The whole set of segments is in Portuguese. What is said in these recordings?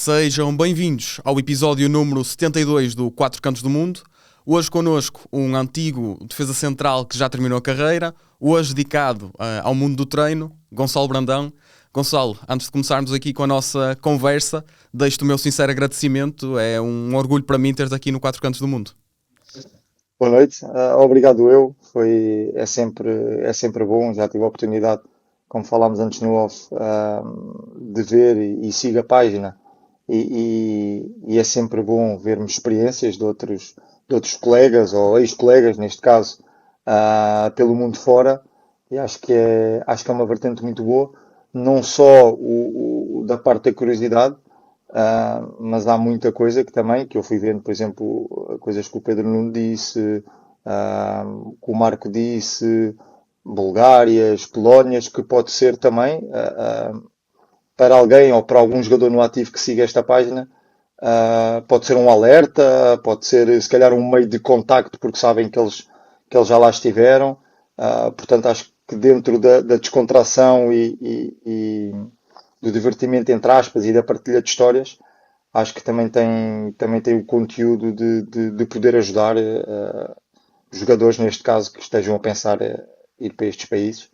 Sejam bem-vindos ao episódio número 72 do Quatro Cantos do Mundo. Hoje connosco um antigo defesa central que já terminou a carreira, hoje dedicado ao mundo do treino, Gonçalo Brandão. Gonçalo, antes de começarmos aqui com a nossa conversa, deixo-te o meu sincero agradecimento. É um orgulho para mim teres aqui no Quatro Cantos do Mundo. Boa noite, obrigado eu. É sempre bom, já tive a oportunidade, como falámos antes no off, de ver e sigo a página e é sempre bom vermos experiências de outros colegas ou ex-colegas, neste caso, pelo mundo fora, e acho que é uma vertente muito boa, não só da parte da curiosidade, mas há muita coisa que eu fui vendo, por exemplo, coisas que o Pedro Nuno disse, que o Marco disse, Bulgárias, Polónias, que pode ser também, para alguém ou para algum jogador no ativo que siga esta página, pode ser um alerta, pode ser se calhar um meio de contacto porque sabem que eles já lá estiveram. Portanto, acho que dentro da descontração e do divertimento entre aspas e da partilha de histórias, acho que também tem o conteúdo de poder ajudar jogadores, neste caso, que estejam a pensar ir para estes países.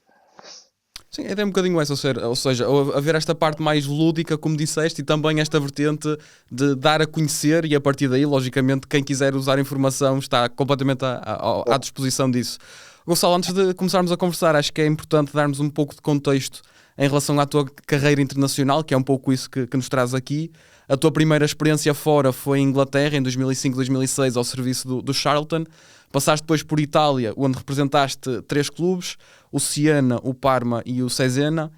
Sim, é até um bocadinho essa, ou seja, haver esta parte mais lúdica, como disseste, e também esta vertente de dar a conhecer e a partir daí, logicamente, quem quiser usar informação está completamente à disposição disso. Gonçalo, antes de começarmos a conversar, acho que é importante darmos um pouco de contexto em relação à tua carreira internacional, que é um pouco isso que nos traz aqui. A tua primeira experiência fora foi em Inglaterra, em 2005-2006, ao serviço do Charlton. Passaste depois por Itália, onde representaste 3 clubes, o Siena, o Parma e o Cesena.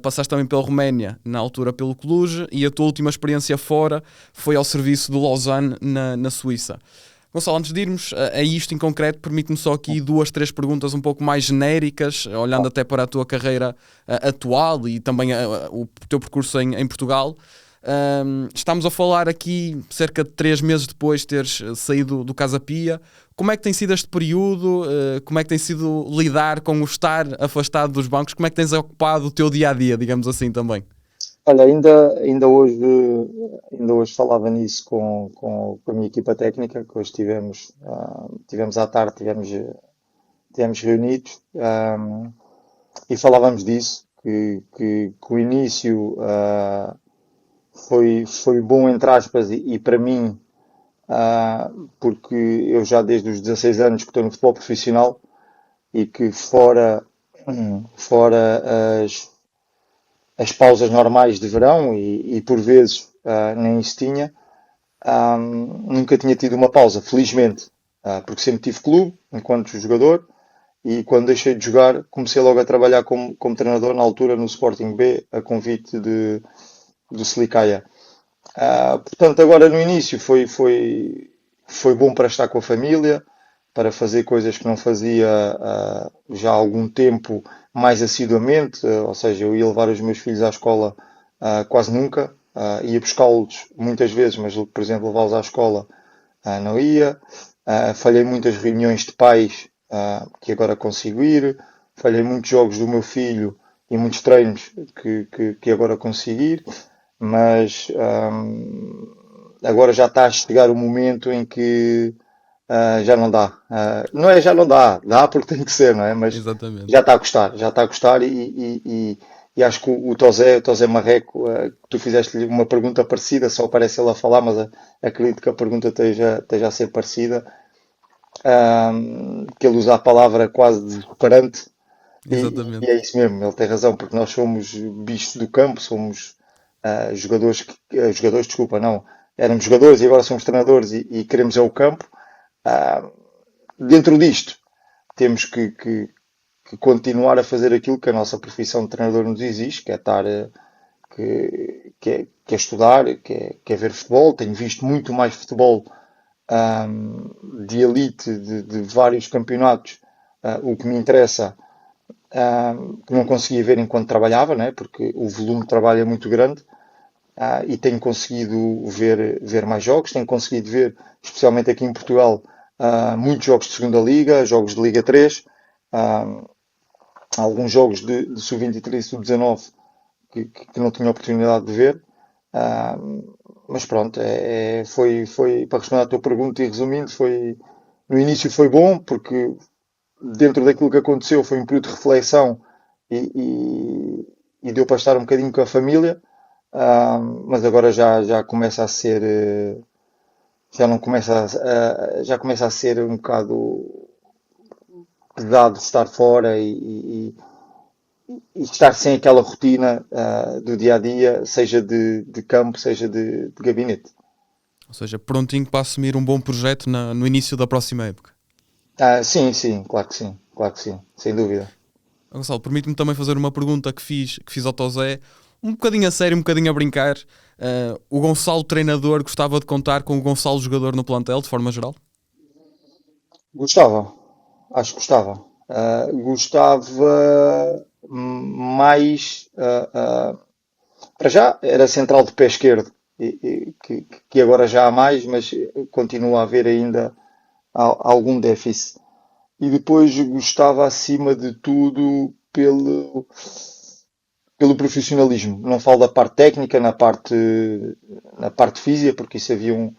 Passaste também pela Roménia, na altura pelo Cluj, e a tua última experiência fora foi ao serviço do Lausanne, na Suíça. Gonçalo, antes de irmos a isto em concreto, permite-me só aqui 2, 3 perguntas um pouco mais genéricas, olhando até para a tua carreira atual e também o teu percurso em Portugal. Estamos a falar aqui cerca de 3 meses depois de teres saído do Casa Pia. Como é que tem sido este período? Como é que tem sido lidar com o estar afastado dos bancos? Como é que tens ocupado o teu dia-a-dia, digamos assim, também? Olha, ainda hoje falava nisso com a minha equipa técnica, que hoje tivemos à tarde, tivemos reunidos, e falávamos disso, que o início foi bom, entre aspas, e para mim, porque eu já desde os 16 anos que estou no futebol profissional e que fora as pausas normais de verão e por vezes nem isso tinha, nunca tinha tido uma pausa, felizmente, porque sempre tive clube enquanto jogador e quando deixei de jogar comecei logo a trabalhar como treinador na altura no Sporting B, a convite do Slikaya. Portanto, agora no início foi bom para estar com a família, para fazer coisas que não fazia já há algum tempo mais assiduamente, ou seja, eu ia levar os meus filhos à escola quase nunca, ia buscá-los muitas vezes, mas por exemplo levá-los à escola não ia. Falhei muitas reuniões de pais que agora consigo ir, falhei muitos jogos do meu filho e muitos treinos que agora consigo ir, mas agora já está a chegar o momento em que já não dá. Não é já não dá, dá porque tem que ser, não é? Mas Exatamente. já está a gostar e acho que o Tosé Marreco, que tu fizeste-lhe uma pergunta parecida, só parece ele a falar, mas acredito que a pergunta esteja a ser parecida, que ele usa a palavra quase de reparante, e Exatamente. é isso mesmo, ele tem razão, porque nós somos bichos do campo, somos jogadores, jogadores, desculpa, não, éramos jogadores e agora somos treinadores e queremos é o campo. Ah, Dentro disto, temos que continuar a fazer aquilo que a nossa profissão de treinador nos exige, que é estar, que é estudar, que é ver futebol. Tenho visto muito mais futebol de elite, de vários campeonatos. O que me interessa, que não conseguia ver enquanto trabalhava, né? Porque o volume de trabalho é muito grande. E tenho conseguido ver mais jogos, tenho conseguido ver, especialmente aqui em Portugal, muitos jogos de segunda Liga, jogos de Liga 3, ah, alguns jogos de Sub-23 e Sub-19 que não tinha oportunidade de ver. Ah, mas pronto, foi para responder à tua pergunta e resumindo, no início foi bom, porque dentro daquilo que aconteceu foi um período de reflexão e deu para estar um bocadinho com a família. Mas agora já começa a ser, já não começa já começa a ser um bocado pesado estar fora e estar sem aquela rotina do dia a dia, seja de campo, seja de gabinete. Ou seja, prontinho para assumir um bom projeto no início da próxima época. Sim, sim, claro que sim, sem dúvida. Gonçalo, permite-me também fazer uma pergunta que fiz ao Tosé, um bocadinho a sério, um bocadinho a brincar. O Gonçalo treinador gostava de contar com o Gonçalo jogador no plantel, de forma geral? Gostava, acho que gostava. Gostava mais. Para já era central de pé esquerdo, que agora já há mais, mas continua a haver ainda algum déficit. E depois gostava, acima de tudo, pelo profissionalismo. Não falo da parte técnica, na parte física, porque isso haviam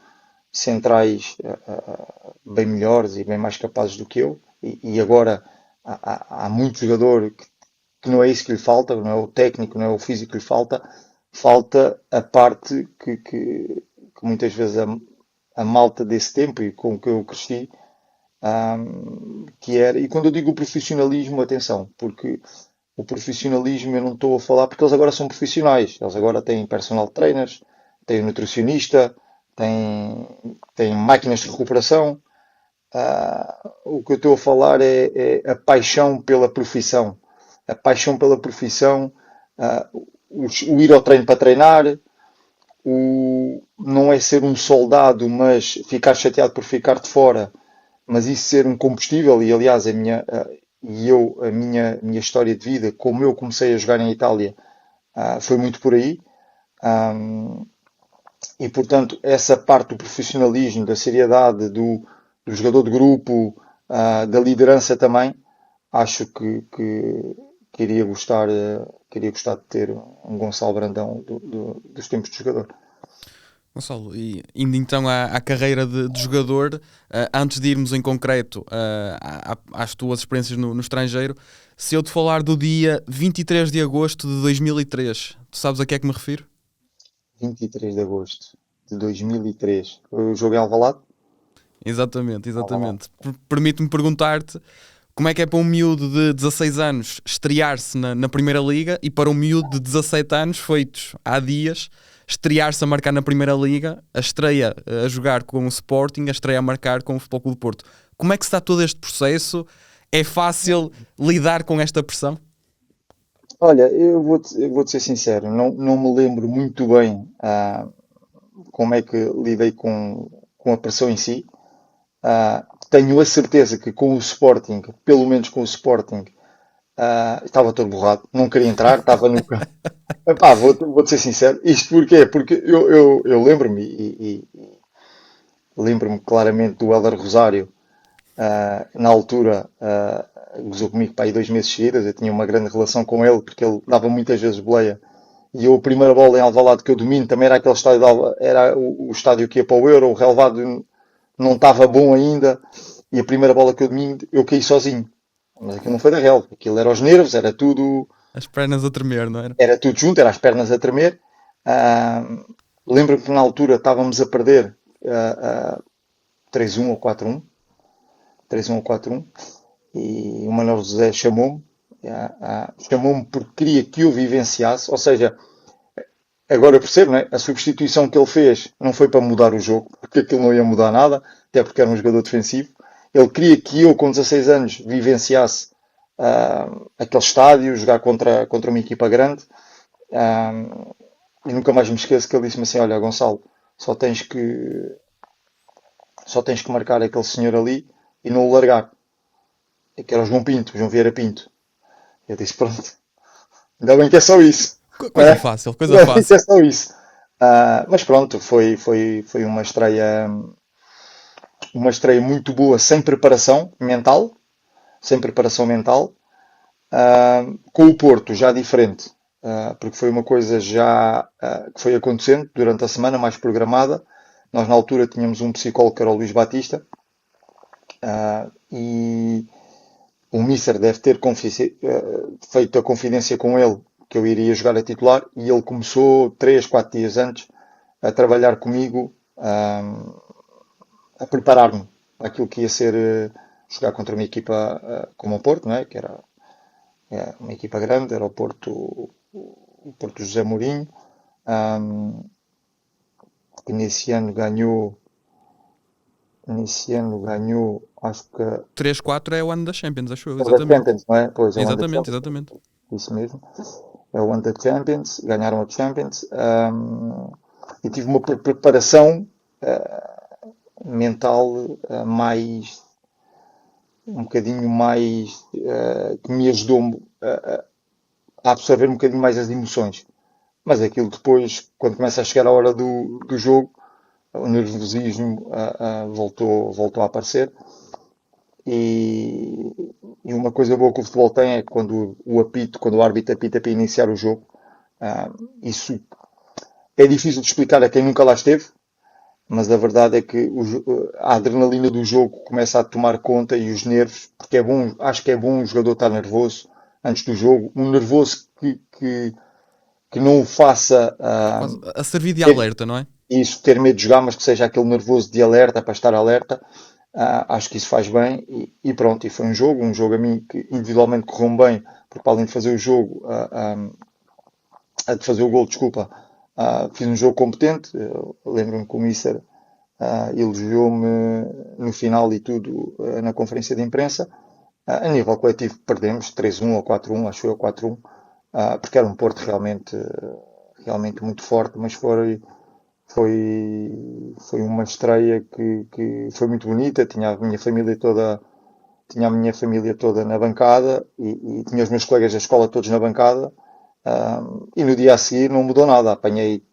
centrais bem melhores e bem mais capazes do que eu. E agora há muito jogador que não é isso que lhe falta, não é o técnico, não é o físico que lhe falta, falta a parte que muitas vezes a malta desse tempo e com que eu cresci, que era, e quando eu digo profissionalismo, atenção, porque o profissionalismo eu não estou a falar, porque eles agora são profissionais, eles agora têm personal trainers, têm nutricionista, têm máquinas de recuperação. O que eu estou a falar é a paixão pela profissão, a paixão pela profissão, o ir ao treino para treinar, não é ser um soldado, mas ficar chateado por ficar de fora, mas isso ser um combustível. E aliás, a minha história de vida, como eu comecei a jogar em Itália, foi muito por aí. E portanto, essa parte do profissionalismo, da seriedade, do jogador de grupo, da liderança também, acho que queria gostar de ter um Gonçalo Brandão dos tempos de jogador. Gonçalo, e indo então à carreira de jogador, antes de irmos em concreto às tuas experiências no estrangeiro, se eu te falar do dia 23 de agosto de 2003, tu sabes a que é que me refiro? 23 de agosto de 2003. O jogo em Alvalade? Exatamente, Alvalade. exatamente. Permite-me perguntar-te como é que é para um miúdo de 16 anos estrear-se na Primeira Liga e para um miúdo de 17 anos, feitos há dias, estrear-se a marcar na Primeira Liga, a estreia a jogar com o Sporting, a estreia a marcar com o Futebol Clube do Porto. Como é que se está todo este processo? É fácil lidar com esta pressão? Olha, eu vou-te ser sincero, não me lembro muito bem como é que lidei com a pressão em si. Tenho a certeza que com o Sporting, pelo menos com o Sporting, estava todo borrado, não queria entrar, estava no campo. Epá, vou-te ser sincero, isto porquê? Porque eu lembro-me, e lembro-me claramente do Hélder Rosário, na altura, gozou comigo para aí 2 meses seguidos. Eu tinha uma grande relação com ele, porque ele dava muitas vezes boleia. E eu, a primeira bola em Alvalade que eu domino, também era aquele estádio, era o estádio que ia para o Euro, o relvado não estava bom ainda, e a primeira bola que eu domino, eu caí sozinho. Mas aquilo não foi da relva, aquilo era aos nervos, As pernas a tremer, não era? era tudo junto, era as pernas a tremer. Ah, Lembro-me que na altura estávamos a perder 3-1 ou 4-1, 3-1 ou 4-1, e o Manuel José chamou-me porque queria que eu vivenciasse, ou seja, agora eu percebo, não é? A substituição que ele fez não foi para mudar o jogo, porque aquilo não ia mudar nada, até porque era um jogador defensivo. Ele queria que eu, com 16 anos, vivenciasse aquele estádio, jogar contra uma equipa grande. E nunca mais me esqueço que ele disse-me assim: Olha, Gonçalo, só tens que, só tens que marcar aquele senhor ali e não o largar. Que era o João Pinto, o João Vieira Pinto. Eu disse: Pronto, ainda bem que é só isso. Não Coisa é? fácil, coisa Ainda bem que é fácil. só isso. Mas pronto, foi uma estreia muito boa, sem preparação mental, sem preparação mental. Com o Porto já diferente. porque foi uma coisa já que foi acontecendo durante a semana, mais programada. Nós, na altura, tínhamos um psicólogo que era o Luís Batista, e o Mister deve ter feito a confidência com ele que eu iria jogar a titular, e ele começou 3 4 dias antes a trabalhar comigo, a preparar-me para aquilo que ia ser jogar contra uma equipa como o Porto, não é? Que era uma equipa grande, era o Porto José Mourinho, que nesse ano ganhou, acho que 3-4 é o ano da Champions, acho eu, é o da exatamente. Champions, não é? Pois, é o ano da Exatamente, Champions, exatamente. isso mesmo. É o ano da Champions, ganharam a Champions, e tive uma preparação mental mais, um bocadinho mais, que me ajudou a absorver um bocadinho mais as emoções. Mas aquilo depois, quando começa a chegar a hora do jogo, o nervosismo voltou a aparecer. E, e uma coisa boa que o futebol tem é que quando o árbitro apita para iniciar o jogo, isso é difícil de explicar a quem nunca lá esteve, mas a verdade é que a adrenalina do jogo começa a tomar conta e os nervos, porque é bom, acho que é bom o jogador estar nervoso antes do jogo, um nervoso que não o faça Quase a servir de ter, alerta, não é? ter medo de jogar, mas que seja aquele nervoso de alerta para estar alerta. Acho que isso faz bem e pronto, e foi um jogo a mim que individualmente correu bem, porque para além de fazer o jogo, de fazer o gol, desculpa, fiz um jogo competente. Lembro-me que o Mister elogiou-me no final e tudo na conferência de imprensa. A nível coletivo perdemos 3-1 ou 4-1, acho eu 4-1, porque era um Porto realmente muito forte, mas foi uma estreia que foi muito bonita. Tinha a minha família toda na bancada e tinha os meus colegas da escola todos na bancada. E no dia a seguir não mudou nada. Apanhei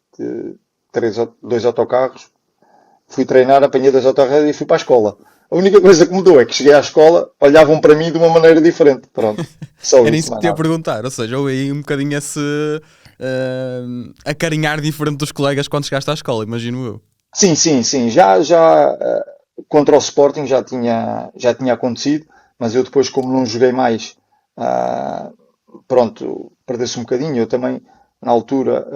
dois autocarros, fui treinar, apanhei dois autocarros e fui para a escola. A única coisa que mudou é que cheguei à escola, olhavam para mim de uma maneira diferente. Pronto, só Era isso, isso que mais te ia nada. perguntar, ou seja, houve aí um bocadinho esse acarinhar diferente dos colegas quando chegaste à escola, imagino eu. Sim, sim, sim. Contra o Sporting já tinha acontecido, mas eu depois, como não joguei mais, ah, pronto, perdeu-se um bocadinho. Eu também, na altura,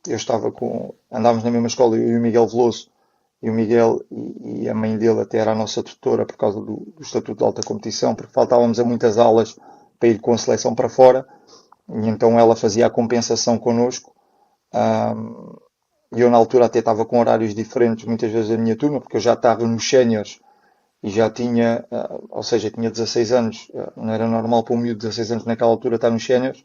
eu andávamos na mesma escola, eu e o Miguel Veloso, e o Miguel e a mãe dele até era a nossa tutora por causa do Estatuto de Alta Competição, porque faltávamos a muitas aulas para ir com a seleção para fora, e então ela fazia a compensação connosco. E eu na altura até estava com horários diferentes muitas vezes da minha turma, porque eu já estava nos séniores e já tinha, ou seja, tinha 16 anos, não era normal para um miúdo de 16 anos naquela altura estar nos séniores.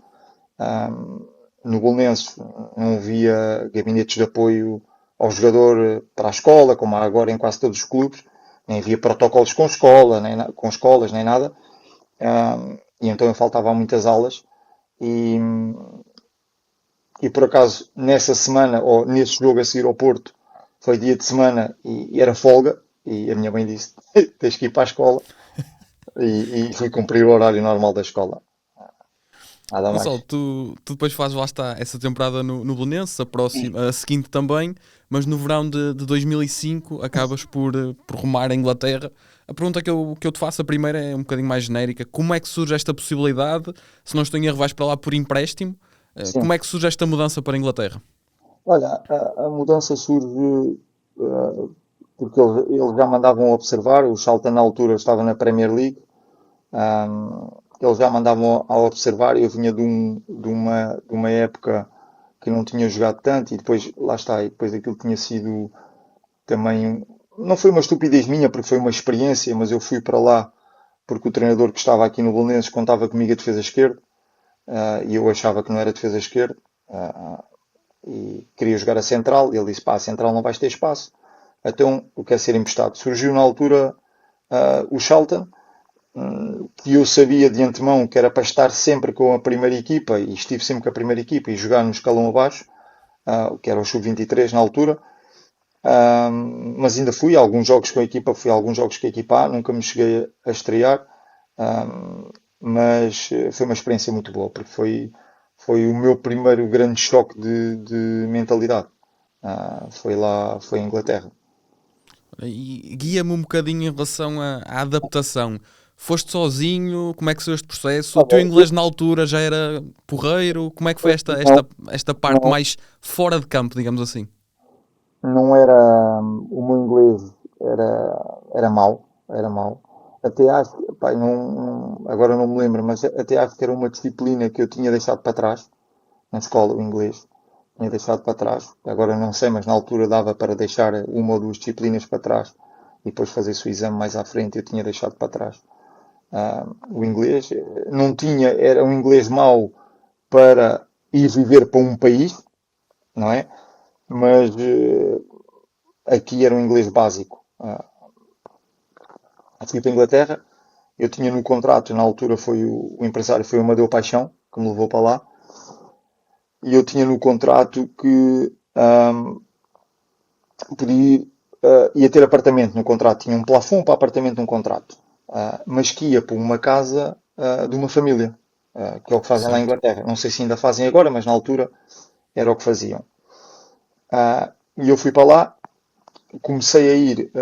No Bolonenses não havia gabinetes de apoio ao jogador para a escola, como há agora em quase todos os clubes, nem havia protocolos com escola, com escolas, nem nada. E então eu faltava a muitas aulas e, e por acaso nessa semana, ou nesse jogo a seguir ao Porto, foi dia de semana e era folga, e a minha mãe disse, tens que ir para a escola, e fui cumprir o horário normal da escola, nada Gonçalo, mais. tu depois fazes lá está essa temporada no Belenenses, a seguinte também, mas no verão de 2005 acabas por rumar à Inglaterra. A pergunta que eu te faço, a primeira é um bocadinho mais genérica. Como é que surge esta possibilidade? Se não estou em erro, vais para lá por empréstimo. Sim. Como é que surge esta mudança para a Inglaterra? Olha, a mudança surge porque eles já mandavam observar, o Charlton na altura estava na Premier League. Eles já mandavam a observar. Eu vinha de uma época que não tinha jogado tanto, e depois, lá está, e depois aquilo tinha sido também, não foi uma estupidez minha, porque foi uma experiência, mas eu fui para lá porque o treinador que estava aqui no Belenenses contava comigo a defesa esquerda, e eu achava que não era defesa esquerda, e queria jogar a central, e ele disse, pá, a central não vais ter espaço, então o que é ser emprestado? Surgiu na altura o Charlton, que eu sabia de antemão que era para estar sempre com a primeira equipa, e estive sempre com a primeira equipa e jogar no escalão abaixo, que era o sub-23 na altura. Mas ainda fui a alguns jogos com a equipa, fui a alguns jogos com a equipa A, nunca me cheguei a estrear, mas foi uma experiência muito boa, porque foi o meu primeiro grande choque de mentalidade. Foi lá, foi em Inglaterra. E guia-me um bocadinho em relação à adaptação. Foste sozinho? Como é que foi este processo? O teu Olha, inglês na altura já era porreiro? Como é que foi não, esta parte não, mais fora de campo, digamos assim? não era, o meu inglês era mau, era mau. Até acho, pá, agora não me lembro, mas até acho que era uma disciplina que eu tinha deixado para trás, na escola, o inglês. Tinha deixado para trás. Agora não sei, mas na altura dava para deixar uma ou duas disciplinas para trás e depois fazer-se o exame mais à frente. Eu tinha deixado para trás. O inglês não tinha, era um inglês mau para ir viver para um país, não é? Mas aqui era um inglês básico. Fui para a Inglaterra, eu tinha no contrato, na altura foi o empresário, foi o Amadeu Paixão, que me levou para lá, e eu tinha no contrato que podia, ia ter apartamento no contrato, tinha um plafond para apartamento no contrato, mas que ia para uma casa de uma família, que é o que fazem lá em Certo. Inglaterra. Não sei se ainda fazem agora, mas na altura era o que faziam. E eu fui para lá, comecei a ir,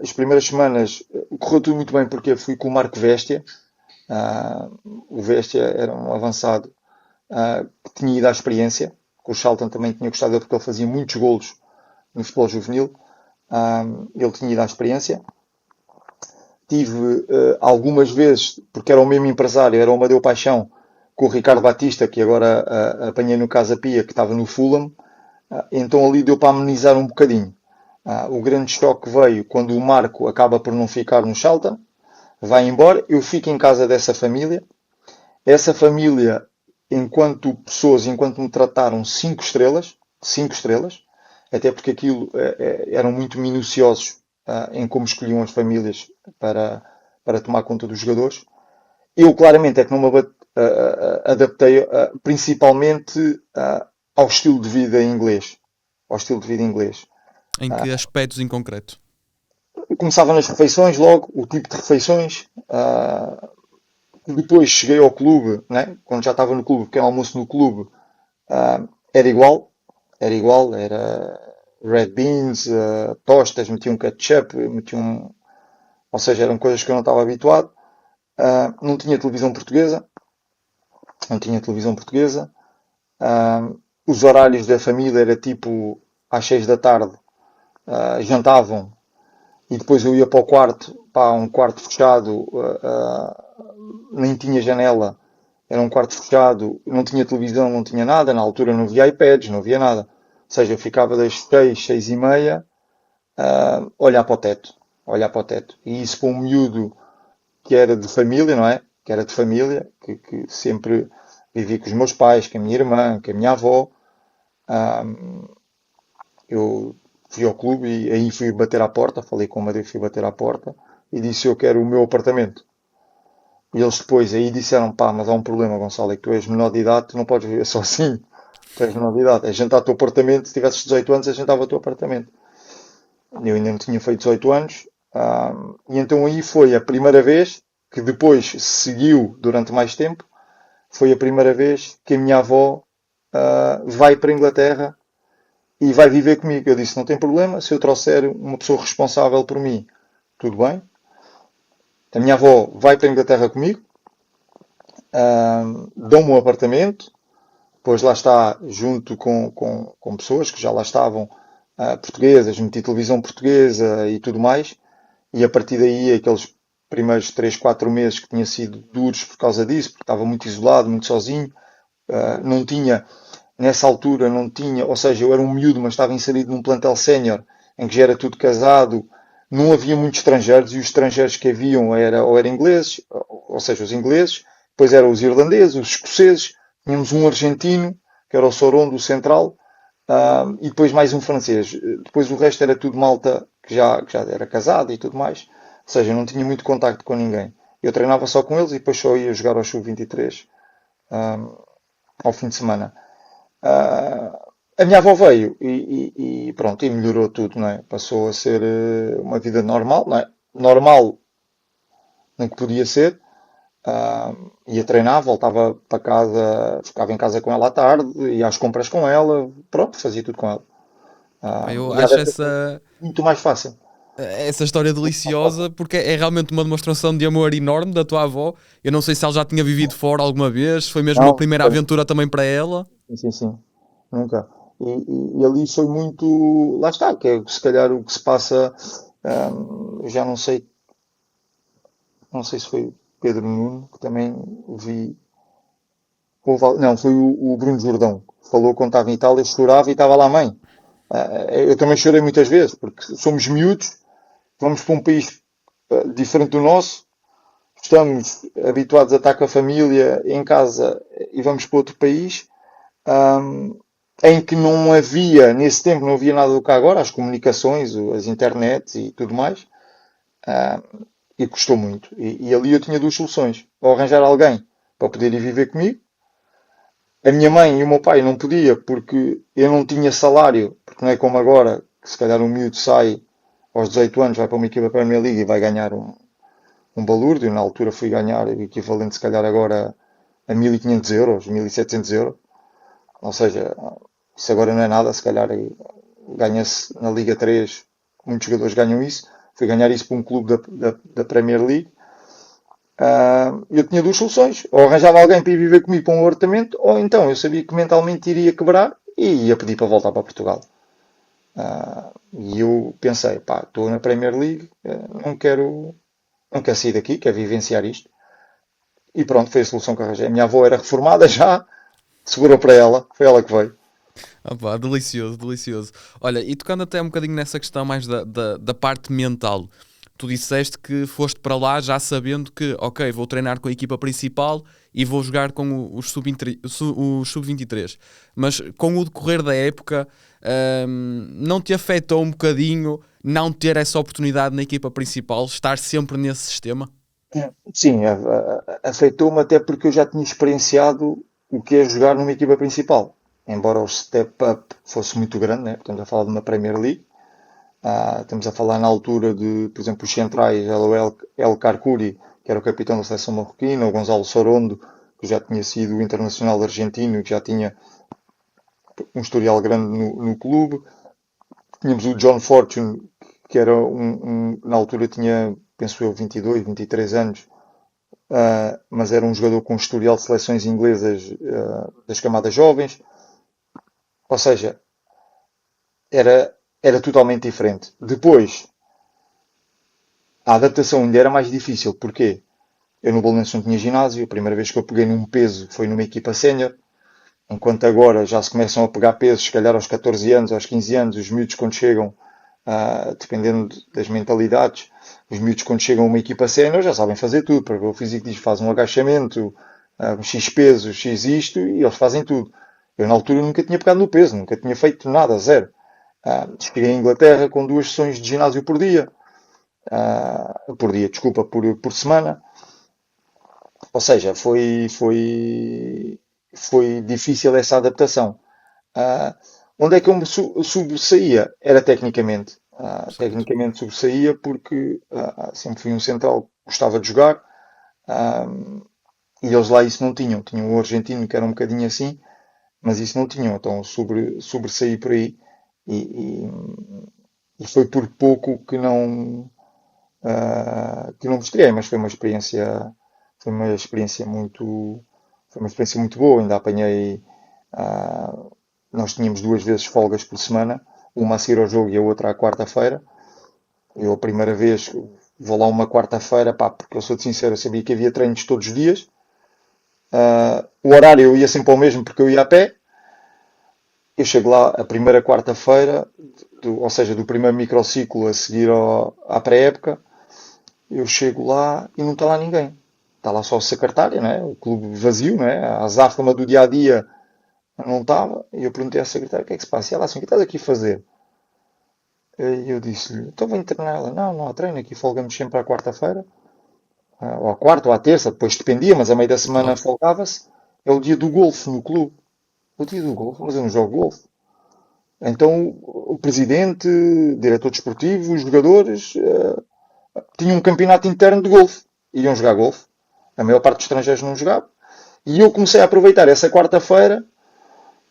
as primeiras semanas correu tudo muito bem porque fui com o Marco Vestia. O Vestia era um avançado que tinha ido à experiência, com o Charlton também tinha gostado dele porque ele fazia muitos golos no futebol juvenil. Ele tinha ido à experiência. Tive algumas vezes, porque era o mesmo empresário, era o Amadeu Paixão, com o Ricardo Batista, que agora apanhei no Casa Pia, que estava no Fulham. Então ali deu para amenizar um bocadinho. O grande choque veio quando o Marco acaba por não ficar no Charlton, vai embora, eu fico em casa dessa família. Essa família, enquanto pessoas, enquanto me trataram 5 estrelas, até porque aquilo eram muito minuciosos em como escolhiam as famílias para tomar conta dos jogadores. Eu claramente é que não me adaptei principalmente ao estilo de vida inglês. Ao estilo de vida inglês. Em que aspectos em concreto? Começava nas refeições logo, o tipo de refeições. Depois cheguei ao clube, né? Quando já estava no clube, pequeno almoço no clube, era igual. Era red beans, tostas, metiam ketchup, metiam. Ou seja, eram coisas que eu não estava habituado. Não tinha televisão portuguesa. Não tinha televisão portuguesa. Os horários da família era tipo às 6 da tarde, jantavam e depois eu ia para o quarto, pá, um quarto fechado, nem tinha janela, era um quarto fechado, não tinha televisão, não tinha nada, na altura não havia iPads, não havia nada. Ou seja, eu ficava das 6, 6 e meia, olhar para o teto, olhar para o teto. E isso para um miúdo que era de família, não é? Que era de família, que sempre vivia com os meus pais, com a minha irmã, com a minha avó. Eu fui ao clube e aí fui bater à porta, falei com o Madrid, fui bater à porta e disse eu quero o meu apartamento. E eles depois aí disseram, pá, mas há um problema, Gonçalo, é que tu és menor de idade, tu não podes viver só assim. Tu és menor de idade, é jantar ao teu apartamento, se tivesses 18 anos, é jantar ao teu apartamento. Eu ainda não tinha feito 18 anos, e então aí foi a primeira vez, que depois seguiu durante mais tempo, foi a primeira vez que a minha avó vai para a Inglaterra e vai viver comigo. Eu disse, não tem problema, se eu trouxer uma pessoa responsável por mim, tudo bem. A minha avó vai para a Inglaterra comigo, dão-me um apartamento, depois lá está, junto com pessoas que já lá estavam, portuguesas, meti televisão portuguesa e tudo mais, e a partir daí, aqueles primeiros 3 4 meses que tinham sido duros por causa disso, porque estava muito isolado, muito sozinho, não tinha, nessa altura não tinha, ou seja, eu era um miúdo, mas estava inserido num plantel sénior, em que já era tudo casado, não havia muitos estrangeiros, e os estrangeiros que haviam ou eram ingleses, ou seja, os ingleses, depois eram os irlandeses, os escoceses, tínhamos um argentino, que era o Sorondo, o central, e depois mais um francês. Depois o resto era tudo malta que já era casado e tudo mais, ou seja, eu não tinha muito contacto com ninguém. Eu treinava só com eles e depois só ia jogar ao Sub-23 ao fim de semana. A minha avó veio e pronto, e melhorou tudo, não é? Passou a ser uma vida normal, não é? Normal no que podia ser. Ah, ia treinar, voltava para casa, ficava em casa com ela à tarde, ia às compras com ela, pronto, fazia tudo com ela. Pá, eu E há acho desta forma muito mais fácil. essa história deliciosa porque é realmente uma demonstração de amor enorme da tua avó. Eu não sei se ela já tinha vivido fora alguma vez, foi mesmo uma Não, primeira nunca, aventura também para ela. sim, sim, sim, nunca. E ali foi muito, lá está, que é se calhar o que se passa, já não sei, não sei se foi Pedro Nuno, que também vi, não, foi o Bruno Jordão, falou quando estava em Itália, chorava e estava lá a mãe. Eu também chorei muitas vezes, porque somos miúdos, vamos para um país diferente do nosso, estamos habituados a estar com a família em casa e vamos para outro país, hum, em que não havia, nesse tempo não havia nada do que há agora, as comunicações, as internets e tudo mais, e custou muito. E ali eu tinha duas soluções: ou arranjar alguém para poder ir viver comigo. A minha mãe e o meu pai não podia porque eu não tinha salário, porque não é como agora, que se calhar um miúdo sai aos 18 anos, vai para uma equipa da Premier League e vai ganhar um balúrdio. Na altura fui ganhar o equivalente, se calhar agora, a 1500 euros, 1700 euros. Ou seja, isso agora não é nada, se calhar ganha-se na Liga 3, muitos jogadores ganham isso. Fui ganhar isso para um clube da Premier League. Eu tinha duas soluções: ou arranjava alguém para ir viver comigo para um apartamento, ou então eu sabia que mentalmente iria quebrar e ia pedir para voltar para Portugal. E eu pensei, pá, estou na Premier League, não quero sair daqui, quero vivenciar isto. E pronto, foi a solução que arranjei. A minha avó era reformada já, segurou para ela, foi ela que veio. Ah pá, delicioso, delicioso. Olha, e tocando até um bocadinho nessa questão mais da parte mental, tu disseste que foste para lá já sabendo que, ok, vou treinar com a equipa principal e vou jogar com os sub-23. Mas com o decorrer da época, não te afetou um bocadinho não ter essa oportunidade na equipa principal, estar sempre nesse sistema? Sim, afetou-me até porque eu já tinha experienciado o que é jogar numa equipa principal. Embora o step up fosse muito grande, né? Estamos a falar de uma Premier League. Estamos a falar na altura de, por exemplo, os centrais, El Carcuri, que era o capitão da seleção marroquina, o Gonzalo Sorondo, que já tinha sido internacional argentino e que já tinha um historial grande no clube. Tínhamos o John Fortune, que era na altura tinha, penso eu, 22, 23 anos, mas era um jogador com historial de seleções inglesas das camadas jovens. Ou seja, era totalmente diferente. Depois, a adaptação ainda era mais difícil. Porquê? Eu no Bolonenses não tinha ginásio. A primeira vez que eu peguei num peso foi numa equipa sénior. Enquanto agora já se começam a pegar pesos, se calhar aos 14 anos, aos 15 anos, os miúdos quando chegam, dependendo das mentalidades, os miúdos quando chegam a uma equipa sénior já sabem fazer tudo. Para ver o físico diz, faz um agachamento, um X peso, X isto, e eles fazem tudo. Eu na altura nunca tinha pegado no peso, nunca tinha feito nada, zero. Cheguei à Inglaterra com duas sessões de ginásio por dia, desculpa, por semana. Ou seja, foi difícil essa adaptação. Ah, Onde é que eu me sobressaía? Era tecnicamente. Certo. Tecnicamente sobressaía porque sempre fui um central que gostava de jogar, ah, e eles lá isso não tinham. Tinham o argentino que era um bocadinho assim, mas isso não tinham. Então sobressaí por aí e, e- e foi por pouco que não me estreiei, mas foi uma experiência muito, foi uma experiência muito boa. Ainda apanhei, ah, nós tínhamos duas vezes folgas por semana, uma a seguir ao jogo e a outra à quarta-feira. Eu a primeira vez vou lá uma quarta-feira, pá, porque eu sou de sincero, eu sabia que havia treinos todos os dias. O horário eu ia sempre ao mesmo porque eu ia a pé. Eu chego lá a primeira quarta-feira, ou seja, do primeiro microciclo a seguir à pré-época. Eu chego lá e não está lá ninguém. Está lá só a secretária, né? O clube vazio, né? A azáfama do dia a dia não estava. E eu perguntei à secretária o que é que se passa. E ela assim: o que estás aqui a fazer? E eu disse-lhe: então venho treinar. Ela: não, não há treino, aqui folgamos sempre à quarta-feira, ou à quarta ou à terça, depois dependia, mas a meio da semana Claro. folgava-se. É o dia do golfe no clube. O dia do golfe, mas eu não jogo golfe. Então o presidente, diretor desportivo, os jogadores tinham um campeonato interno de golfe. Iam jogar golfe. A maior parte dos estrangeiros não jogava. E eu comecei a aproveitar essa quarta-feira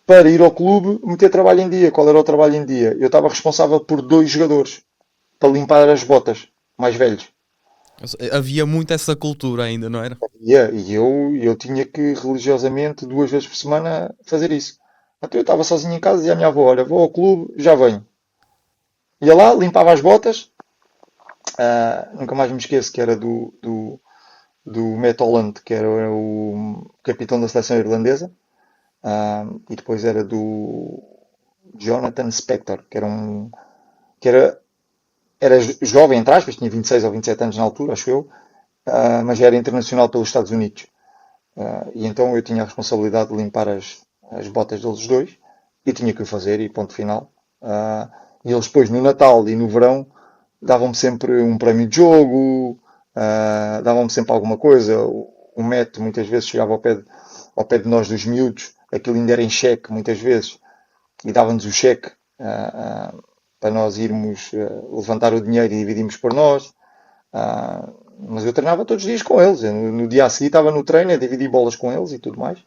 para ir ao clube meter trabalho em dia. Qual era o trabalho em dia? Eu estava responsável por 2 jogadores para limpar as botas mais velhos. Havia muito essa cultura ainda, não era? E eu tinha que religiosamente 2 vezes por semana fazer isso. Então eu estava sozinho em casa e dizia à minha avó: olha, vou ao clube, já venho. Ia lá, limpava as botas. Nunca mais me esqueço que era do Matt Holland, que era o capitão da seleção irlandesa. E depois era do Jonathan Spector, que era jovem, entre aspas, tinha 26 ou 27 anos na altura, acho eu, mas era internacional pelos Estados Unidos. E então eu tinha a responsabilidade de limpar as botas deles dois e tinha que o fazer, e ponto final. E eles depois, no Natal e no verão, davam-me sempre um prémio de jogo, davam-me sempre alguma coisa. O Matt muitas vezes chegava ao pé de nós, dos miúdos, aquilo ainda era em cheque, muitas vezes, e dava-nos o cheque para nós irmos levantar o dinheiro e dividimos por nós. Mas eu treinava todos os dias com eles. No dia a seguir estava no treino a dividir bolas com eles e tudo mais.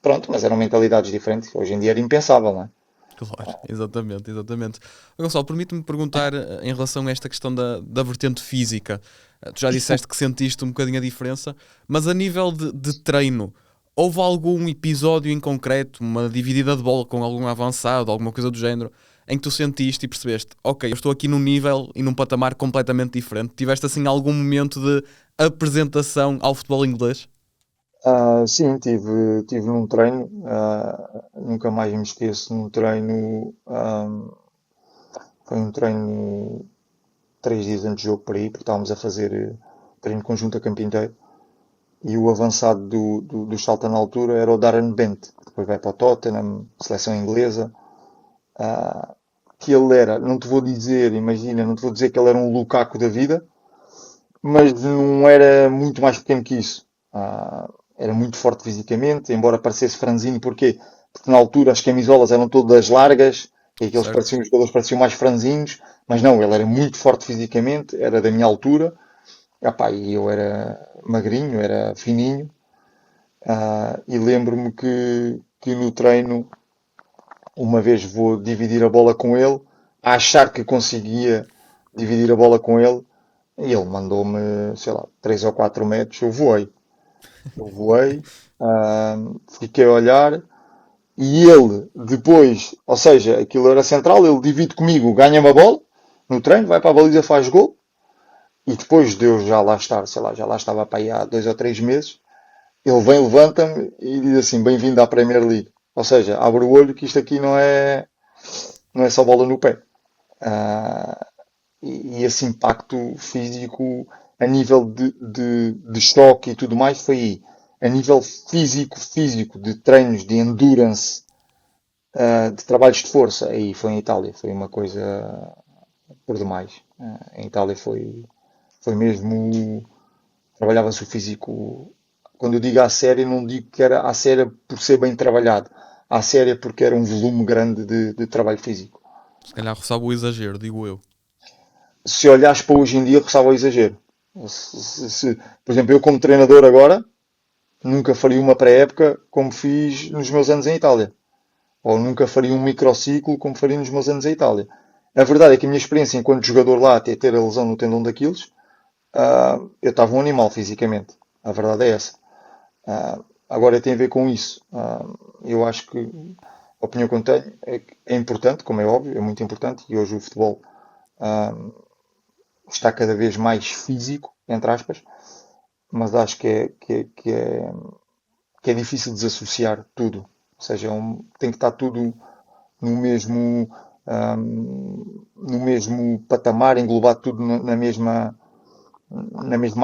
Pronto, mas eram mentalidades diferentes. Hoje em dia era impensável, não é? Claro, exatamente, exatamente. Gonçalo, permite-me perguntar em relação a esta questão da vertente física. Tu já disseste que sentiste um bocadinho a diferença, mas a nível de treino, houve algum episódio em concreto, uma dividida de bola com algum avançado, alguma coisa do género, em que tu sentiste e percebeste, ok, eu estou aqui num nível e num patamar completamente diferente? Tiveste assim algum momento de apresentação ao futebol inglês? Sim, tive num treino, nunca mais me esqueço, num treino, foi um treino 3 dias antes do jogo para ir, porque estávamos a fazer treino conjunto a campo inteiro, e o avançado do Salta na altura era o Darren Bent, depois vai para o Tottenham, seleção inglesa, que ele era, não te vou dizer, imagina, não te vou dizer que ele era um Lukaku da vida, mas não era muito mais pequeno que isso. Era muito forte fisicamente, embora parecesse franzino, porquê? Porque na altura as camisolas eram todas largas e aqueles Certo? pareciam, os jogadores pareciam mais franzinos, mas não, ele era muito forte fisicamente, era da minha altura, e eu era magrinho, era fininho, e lembro-me que no treino, uma vez vou dividir a bola com ele, a achar que conseguia dividir a bola com ele, e ele mandou-me, sei lá, 3 ou 4 metros, eu voei, fiquei a olhar, e ele depois, ou seja, aquilo era central, ele divide comigo, ganha-me a bola no treino, vai para a baliza, faz gol, e depois de eu já lá estar, sei lá, já lá estava para aí há 2 ou 3 meses, ele vem, levanta-me e diz assim: bem-vindo à Premier League. Ou seja, abre o olho que isto aqui não é só bola no pé. Ah, e esse impacto físico a nível de choque e tudo mais foi aí. A nível físico, de treinos, de endurance, de trabalhos de força, aí foi em Itália. Foi uma coisa por demais. Em Itália foi mesmo. Trabalhava-se o físico. Quando eu digo à séria, não digo que era à séria por ser bem trabalhado. À séria porque era um volume grande de trabalho físico. Se calhar roçava o exagero, digo eu. Se olhares para hoje em dia, roçava o exagero. Por exemplo, eu como treinador agora, nunca faria uma pré-época como fiz nos meus anos em Itália. Ou nunca faria um microciclo como faria nos meus anos em Itália. A verdade é que a minha experiência enquanto jogador lá, até ter a lesão no tendão daqueles, eu estava um animal fisicamente. A verdade é essa. Agora tem a ver com isso. Eu acho que a opinião que eu tenho é que é importante, como é óbvio, é muito importante, e hoje o futebol está cada vez mais físico, entre aspas, mas acho que é difícil desassociar tudo. Ou seja, tem que estar tudo no mesmo, no mesmo patamar, englobar tudo na mesma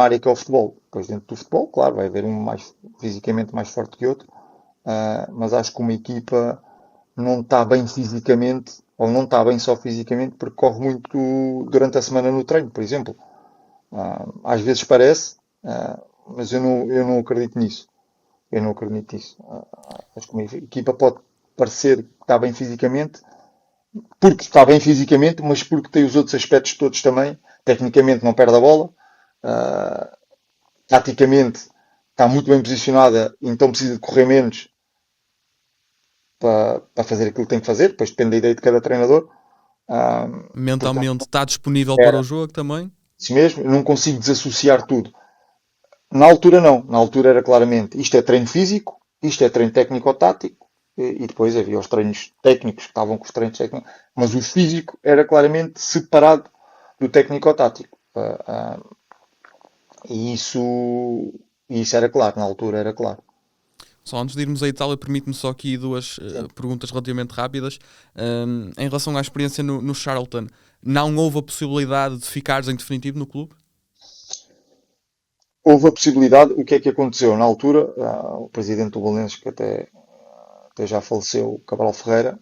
área que é o futebol. Depois dentro do futebol, claro, vai haver um mais fisicamente mais forte que outro, mas acho que uma equipa não está bem fisicamente, ou não está bem só fisicamente, porque corre muito durante a semana no treino, por exemplo. Às vezes parece, mas eu não acredito nisso. Eu não acredito nisso. Acho que uma equipa pode parecer que está bem fisicamente, porque está bem fisicamente, mas porque tem os outros aspectos todos também. Tecnicamente não perde a bola, taticamente está muito bem posicionada, então precisa de correr menos para fazer aquilo que tem que fazer, depois depende da ideia de cada treinador. Portanto, Mentalmente está disponível para o era jogo também? isso mesmo, eu não consigo desassociar tudo. Na altura não, na altura era claramente isto é treino físico, isto é treino técnico-tático, e depois havia os treinos técnicos que estavam com os treinos técnicos, mas o físico era claramente separado do técnico-tático. E isso era claro, na altura era claro. Só antes de irmos à Itália, permite-me só aqui duas Sim. perguntas relativamente rápidas. Em relação à experiência no Charlton, não houve a possibilidade de ficares em definitivo no clube? Houve a possibilidade, o que é que aconteceu? Na altura, o presidente do Belenenses, que até já faleceu, Cabral Ferreira,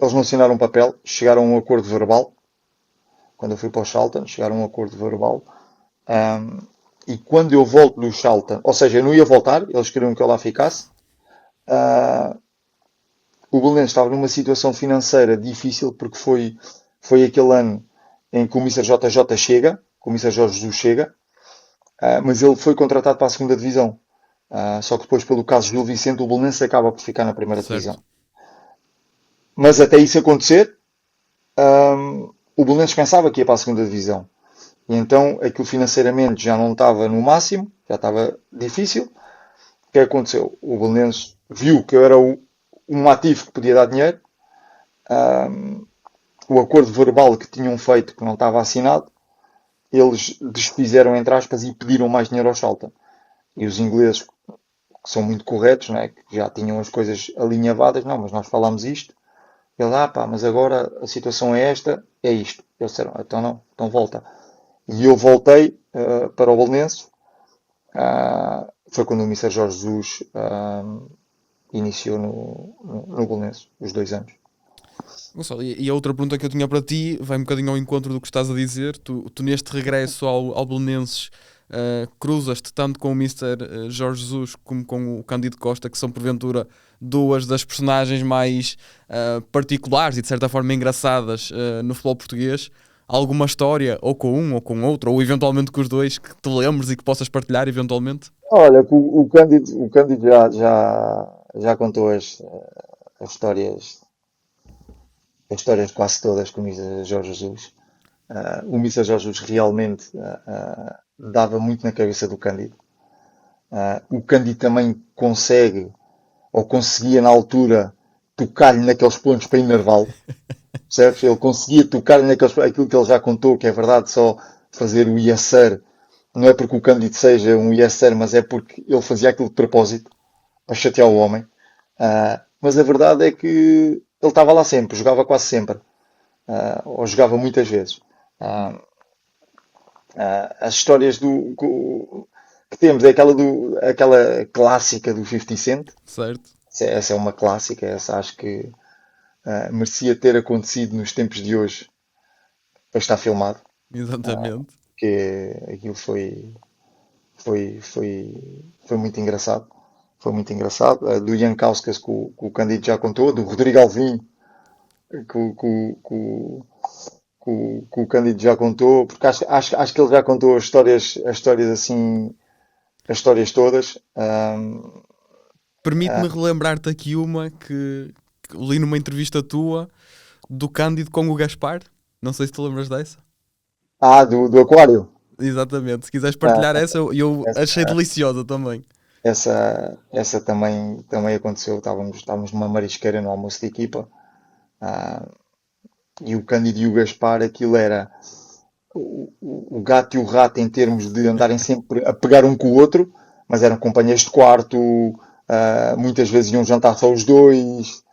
eles não assinaram um papel, chegaram a um acordo verbal, quando eu fui para o Charlton, chegaram a um acordo verbal, um, e quando eu volto do Charlton, ou seja, eu não ia voltar, eles queriam que eu lá ficasse, uh, o Belenenses estava numa situação financeira difícil, porque foi aquele ano em que o Mr. JJ chega, que o Mr. Jorge Jesus chega, mas ele foi contratado para a segunda divisão. Só que depois, pelo caso de Gil Vicente, o Belenenses acaba por ficar na primeira Certo. divisão. Mas até isso acontecer, o Belenenses pensava que ia para a segunda divisão. E então aquilo financeiramente já não estava no máximo, já estava difícil. O que aconteceu? O Belenenses viu que eu era um ativo que podia dar dinheiro. O acordo verbal que tinham feito, que não estava assinado, eles desfizeram, entre aspas, e pediram mais dinheiro ao Charlton. E os ingleses, que são muito corretos, né, que já tinham as coisas alinhavadas, não, mas nós falámos isto. Ele, pá, mas agora a situação é esta, é isto. Eles disseram, então não, então volta. E eu voltei para o Belenenses. Foi quando o Mr. Jorge Jesus iniciou no Belenenses, os 2 anos. Gonçalo, e a outra pergunta que eu tinha para ti vai um bocadinho ao encontro do que estás a dizer. Tu neste regresso ao Belenenses, cruzas-te tanto com o Mr. Jorge Jesus como com o Cândido Costa, que são porventura duas das personagens mais particulares e de certa forma engraçadas no futebol português. Alguma história, ou com um ou com outro, ou eventualmente com os dois, que te lembres e que possas partilhar eventualmente? Olha, o Cândido já contou as histórias quase todas com o Mr. Jorge Jesus. O Mr. Jorge Jesus realmente dava muito na cabeça do Cândido. O Cândido também consegue, ou conseguia na altura, tocar-lhe naqueles pontos para enervá-lo. Percebes? Ele conseguia tocar-lhe naqueles pontos, aquilo que ele já contou, que é verdade, só fazer o yes sir. Não é porque o Cândido seja um yes sir, mas é porque ele fazia aquilo de propósito, para chatear o homem. Mas a verdade é que ele estava lá sempre, jogava quase sempre. Ou jogava muitas vezes. As histórias que temos é aquela clássica do 50 Cent. Certo? Essa é uma clássica, essa acho que merecia ter acontecido nos tempos de hoje para estar filmado. Exatamente. Que aquilo foi muito engraçado. Foi muito engraçado. Do Ian Kauskas que o Candido já contou, do Rodrigo Alvim que o Cândido já contou, porque acho que ele já contou as histórias assim, as histórias todas. Permite-me relembrar-te aqui uma que li numa entrevista tua do Cândido com o Gaspar. Não sei se te lembras dessa. Do Aquário. Exatamente. Se quiseres Ah, partilhar essa, eu achei essa, deliciosa também. essa também aconteceu. Estávamos numa marisqueira no almoço de equipa. E o Cândido e o Gaspar, aquilo era o gato e o rato em termos de andarem sempre a pegar um com o outro, mas eram companheiros de quarto, muitas vezes iam jantar só os dois,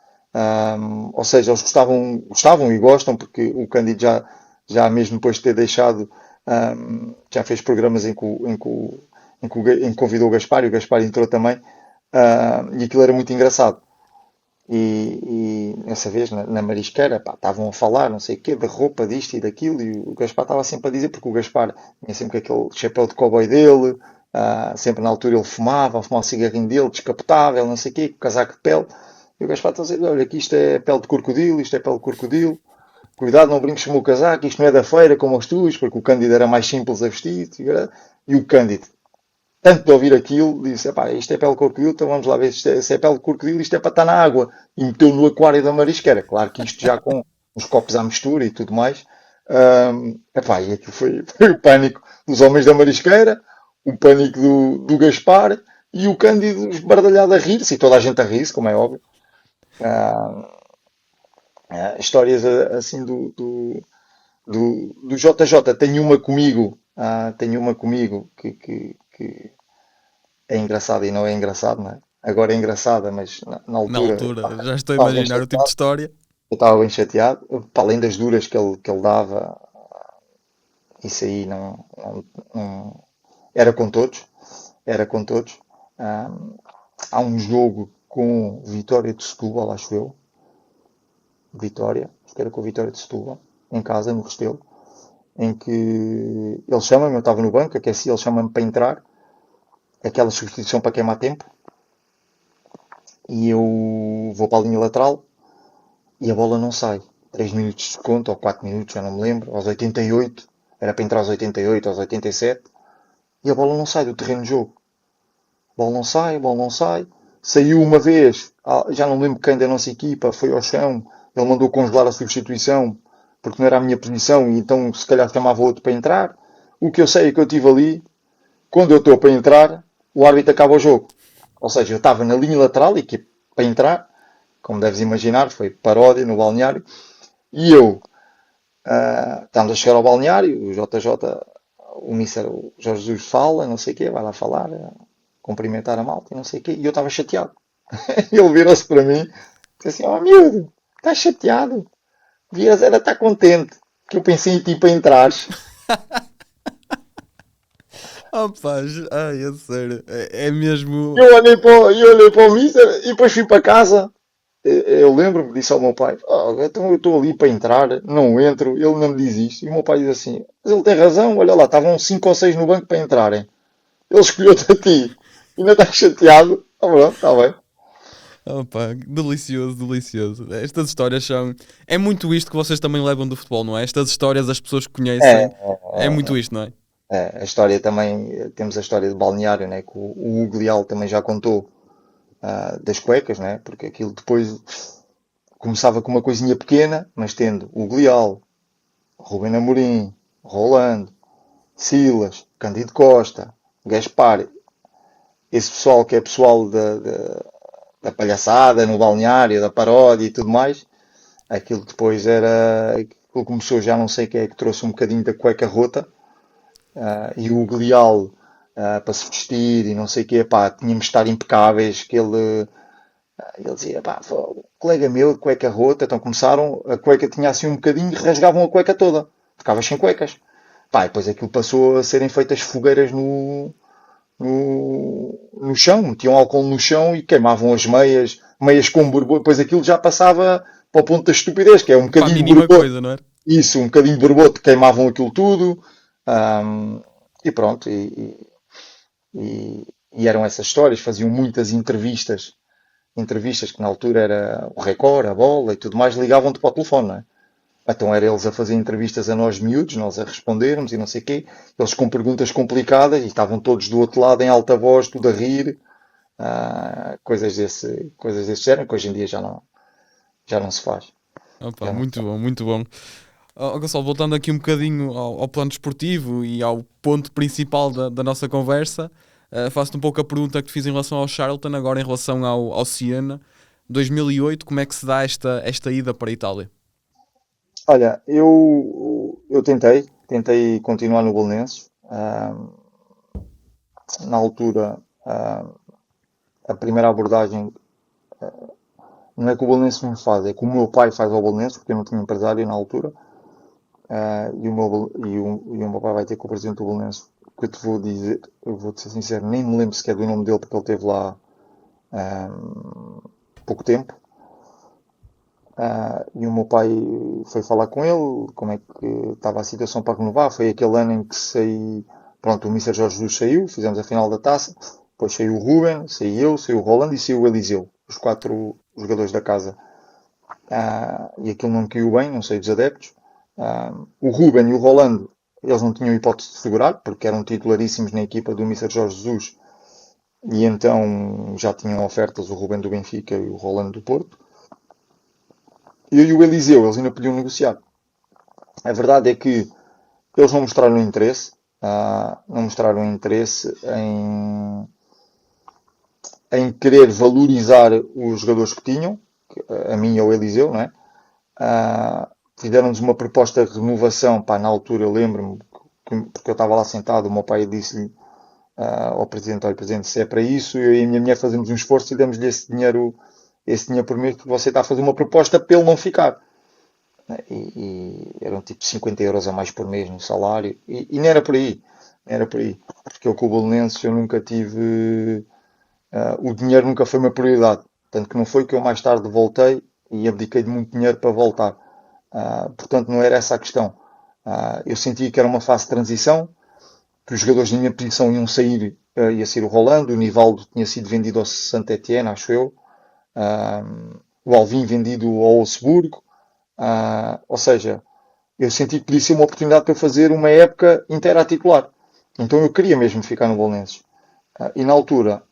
ou seja, eles gostavam e gostam, porque o Cândido já mesmo depois de ter deixado, já fez programas em que convidou o Gaspar e o Gaspar entrou também, e aquilo era muito engraçado. E nessa vez na marisqueira, pá, estavam a falar, não sei o quê, da roupa, disto e daquilo, e o Gaspar estava sempre a dizer, porque o Gaspar tinha sempre aquele chapéu de cowboy dele, sempre na altura ele fumava o cigarrinho dele, descapotável, não sei o quê, com casaco de pele, e o Gaspar estava a dizer, olha, aqui isto é pele de crocodilo, isto é pele de crocodilo, cuidado, não brinques com o meu casaco, isto não é da feira como os tuas, porque o Cândido era mais simples a vestir, e o Cândido, tanto de ouvir aquilo, disse, epá, isto é pele de crocodilo, então vamos lá ver se é pele de crocodilo, isto é para estar na água. E meteu no aquário da marisqueira. Claro que isto já com os copos à mistura e tudo mais. Epá, e aquilo foi o pânico dos homens da marisqueira, o pânico do Gaspar e o Cândido esbardalhado a rir-se, e toda a gente a rir-se, como é óbvio. Ah, Histórias assim do JJ. Tenho uma comigo que é engraçada e não é engraçado, não é? Agora é engraçada, mas na Na altura altura, já estou a estava bem imaginar o tipo de chateado. história. Eu estava bem chateado. Para além das duras que ele dava, isso aí não- era com todos. Era com todos. Ah, Há um jogo com Vitória de Setúbal, acho eu. Vitória, acho que era com a Vitória de Setúbal, em casa, no Restelo, em que ele chama-me, eu estava no banco, aqueci, ele chama-me para entrar, aquela substituição para queimar tempo, e eu vou para a linha lateral e a bola não sai. 3 minutos de desconto, ou 4 minutos, já não me lembro, aos 88, era para entrar aos 88, aos 87, e a bola não sai do terreno de jogo. A bola não sai, a bola não sai. Saiu uma vez, já não me lembro quem da nossa equipa, foi ao chão, ele mandou congelar a substituição, porque não era a minha posição, e então se calhar chamava outro para entrar. O que eu sei é que eu estive ali, quando eu estou para entrar, o árbitro acaba o jogo. Ou seja, eu estava na linha lateral, equipe para entrar, como deves imaginar, foi paródia no balneário, e eu, estamos a chegar ao balneário, o JJ, o Mister, o Jorge Jesus fala, não sei o quê, vai lá falar, cumprimentar a malta e não sei o quê, e eu estava chateado. Ele virou-se para mim e disse assim, oh miúdo, estás chateado? Devias era estar contente, que eu pensei em ti para entrares. Opa, ai, a sério. É mesmo. Eu olhei para o Mister e depois fui para casa. Eu lembro-me, disse ao meu pai: então eu estou ali para entrar, não entro. Ele não me diz isto. E o meu pai diz assim: mas ele tem razão, olha lá, estavam 5 ou 6 no banco para entrarem. Ele escolheu-te a ti. Ainda estás chateado? Ah, pronto, está bem. Opa, delicioso, delicioso. Estas histórias são. É muito isto que vocês também levam do futebol, não é? Estas histórias, as pessoas que É, conhecem. É muito isto, não é? a história também, temos a história do balneário, né, que o Hugo Leal também já contou, das cuecas, né, porque aquilo depois começava com uma coisinha pequena, mas tendo o Hugo Leal, Rubem Amorim, Rolando, Silas, Cândido Costa, Gaspar, esse pessoal que é pessoal da palhaçada no balneário, da paródia e tudo mais, aquilo depois era. Aquilo começou, já não sei quem é que trouxe um bocadinho da cueca rota, e o Glial, para se vestir e não sei o quê, pá, tínhamos de estar impecáveis, que ele dizia, pá, colega meu de cueca rota, então começaram, a cueca tinha assim um bocadinho e rasgavam a cueca toda, ficavas sem cuecas. Pá, e depois aquilo passou a serem feitas fogueiras no chão, metiam álcool no chão e queimavam as meias, meias com borboto, depois aquilo já passava para o ponto da estupidez, que é um Para a bocadinho de mínima borboto. coisa, não é? Isso, um bocadinho de borboto, queimavam aquilo tudo. ahm, e pronto, e eram essas histórias, faziam muitas entrevistas que na altura era o Record, a Bola e tudo mais, ligavam-te para o telefone, não é? Então era eles a fazer entrevistas a nós miúdos, nós a respondermos e não sei o quê, eles com perguntas complicadas e estavam todos do outro lado em alta voz, tudo a rir, coisas desse género, que hoje em dia já não se faz. Opa, Já não se muito faz. bom, muito bom. Gonçalo, voltando aqui um bocadinho ao plano desportivo e ao ponto principal da nossa conversa, faço-te um pouco a pergunta que te fiz em relação ao Charlton, agora em relação ao Siena. 2008, como é que se dá esta ida para a Itália? Olha, eu tentei continuar no Belenenses. Na altura, a primeira abordagem não é que o Belenenses me faz, é que o meu pai faz ao Belenenses, porque eu não tinha empresário na altura. E o meu pai vai ter com o presidente do Belenenses, que eu te vou dizer, eu vou-te ser sincero, nem me lembro sequer do nome dele, porque ele esteve lá pouco tempo. E o meu pai foi falar com ele, como é que estava a situação para renovar. Foi aquele ano em que saí, pronto, o Mister Jorge Jesus saiu, fizemos a final da taça, depois saiu o Ruben, saí eu, saiu o Rolando e saiu o Eliseu, os 4 jogadores da casa. E aquilo não caiu bem, não sei dos adeptos. O Ruben e o Rolando eles não tinham hipótese de segurar, porque eram titularíssimos na equipa do Mister Jorge Jesus, e então já tinham ofertas o Rubén do Benfica e o Rolando do Porto. Eu e o Eliseu, eles ainda podiam negociar. A verdade é que eles não mostraram interesse, não mostraram interesse em querer valorizar os jogadores que tinham, a mim e ao Eliseu, não é? Fizeram-nos uma proposta de renovação, pá, na altura eu lembro-me, porque eu estava lá sentado, o meu pai disse-lhe ao presidente, olha, presidente, se é para isso, eu e a minha mulher fazemos um esforço e damos-lhe esse dinheiro por mês, porque você está a fazer uma proposta para ele não ficar. E eram tipo 50 euros a mais por mês no salário, e não era por aí, não era por aí, porque eu com o Belenenses eu nunca tive, o dinheiro nunca foi uma prioridade, tanto que não foi que eu mais tarde voltei e abdiquei de muito dinheiro para voltar. Portanto, não era essa a questão. Eu sentia que era uma fase de transição, que os jogadores da minha posição iam sair, ia sair o Rolando, o Nivaldo tinha sido vendido ao Saint-Étienne, acho eu, o Alvin vendido ao Wolfsburgo, ou seja, eu senti que podia ser uma oportunidade para eu fazer uma época inteira a titular. Então eu queria mesmo ficar no Belenenses. E na altura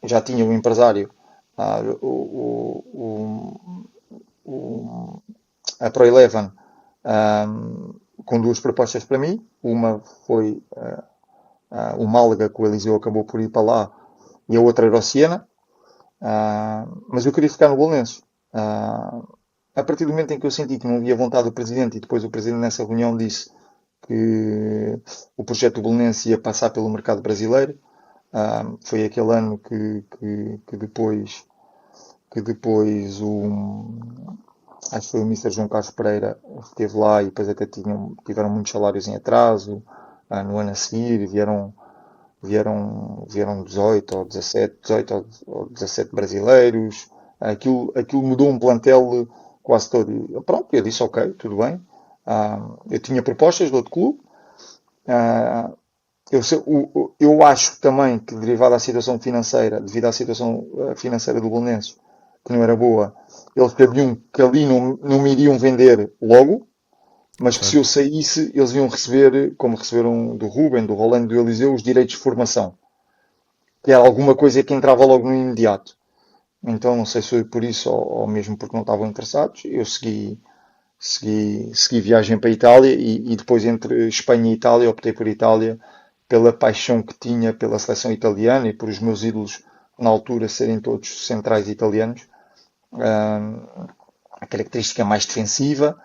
já tinha o empresário, a Pro Eleven, com duas propostas para mim. Uma foi o Málaga, que o Eliseu acabou por ir para lá, e a outra era o Siena. Mas eu queria ficar no Belenenses. A partir do momento em que eu senti que não havia vontade do Presidente, e depois o Presidente nessa reunião disse que o projeto do Belenenses ia passar pelo mercado brasileiro, foi aquele ano que depois acho que foi o Mister João Carlos Pereira que esteve lá, e depois até tiveram muitos salários em atraso. No ano a seguir vieram 18 ou 17 brasileiros. Aquilo mudou um plantel quase todo. Pronto, eu disse ok, tudo bem. Eu tinha propostas de outro clube. Eu acho também que, devido à situação financeira do Belenenses, que não era boa, eles sabiam que ali não me iriam vender logo, mas que se eu Certo. saísse, eles iam receber, como receberam do Ruben, do Rolando, do Eliseu, os direitos de formação, que era alguma coisa que entrava logo no imediato. Então, não sei se foi por isso ou mesmo porque não estavam interessados, eu segui viagem para a Itália, e depois, entre Espanha e Itália, optei por Itália pela paixão que tinha pela seleção italiana e por os meus ídolos na altura serem todos centrais italianos. A característica mais defensiva,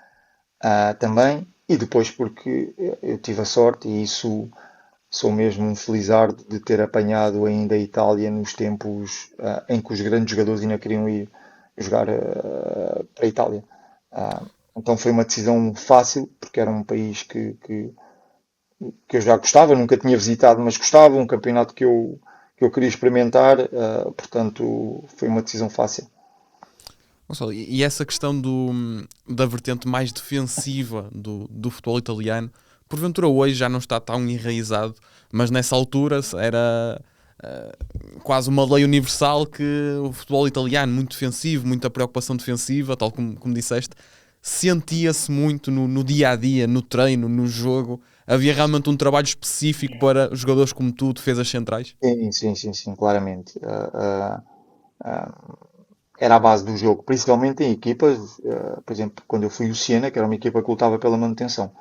também, e depois porque eu tive a sorte, e isso sou mesmo um felizardo, de ter apanhado ainda a Itália nos tempos em que os grandes jogadores ainda queriam ir jogar para a Itália. Então foi uma decisão fácil, porque era um país que eu já gostava, nunca tinha visitado, mas gostava, um campeonato que eu queria experimentar, portanto foi uma decisão fácil. Gonçalo, e essa questão da vertente mais defensiva do futebol italiano, porventura hoje já não está tão enraizado, mas nessa altura era quase uma lei universal que o futebol italiano, muito defensivo, muita preocupação defensiva, tal como disseste, sentia-se muito no dia a dia, no treino, no jogo. Havia realmente um trabalho específico para jogadores como tu, defesas centrais? Sim, sim, sim, sim, claramente. Era a base do jogo, principalmente em equipas, por exemplo, quando eu fui o Siena, que era uma equipa que lutava pela manutenção.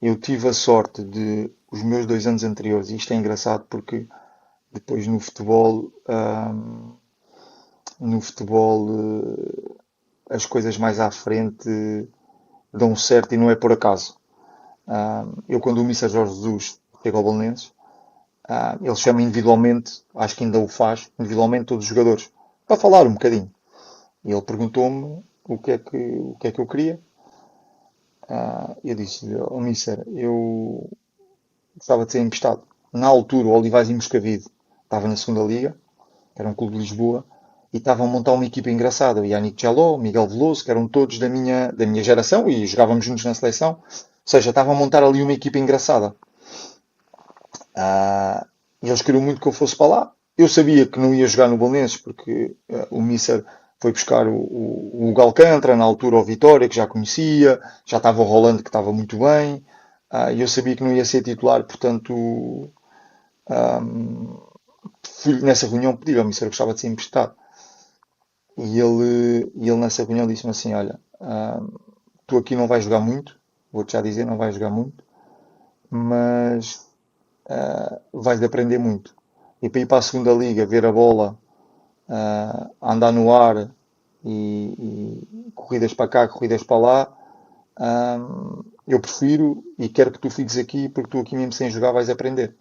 Eu tive a sorte de, os meus 2 anos anteriores, e isto é engraçado porque depois no futebol, as coisas mais à frente dão certo, e não é por acaso. Eu, quando o Mister Jorge Jesus chega ao Belenenses, ele chama individualmente, acho que ainda o faz, individualmente todos os jogadores, para falar um bocadinho. E ele perguntou-me o que é que eu queria. Eu disse-lhe, Mister, eu gostava de ser emprestado. Na altura, o Olivais e Moscavide estava na segunda liga, que era um clube de Lisboa, e estavam a montar uma equipa engraçada. O Yannick Jaló, o Miguel Veloso, que eram todos da minha geração, e jogávamos juntos na seleção. Ou seja, estavam a montar ali uma equipa engraçada. E eles queriam muito que eu fosse para lá. Eu sabia que não ia jogar no Belenenses, porque o Mister foi buscar o Hugo Alcântara, na altura o Vitória, que já conhecia, já estava o Rolando, que estava muito bem, e eu sabia que não ia ser titular, portanto, fui nessa reunião pedir ao Mister, gostava de ser emprestado. E ele nessa reunião disse-me assim: Olha, tu aqui não vais jogar muito, vou-te já dizer, não vais jogar muito, mas vais aprender muito. E para ir para a segunda liga, ver a bola andar no ar e corridas para cá, corridas para lá, eu prefiro e quero que tu fiques aqui, porque tu aqui mesmo sem jogar vais aprender.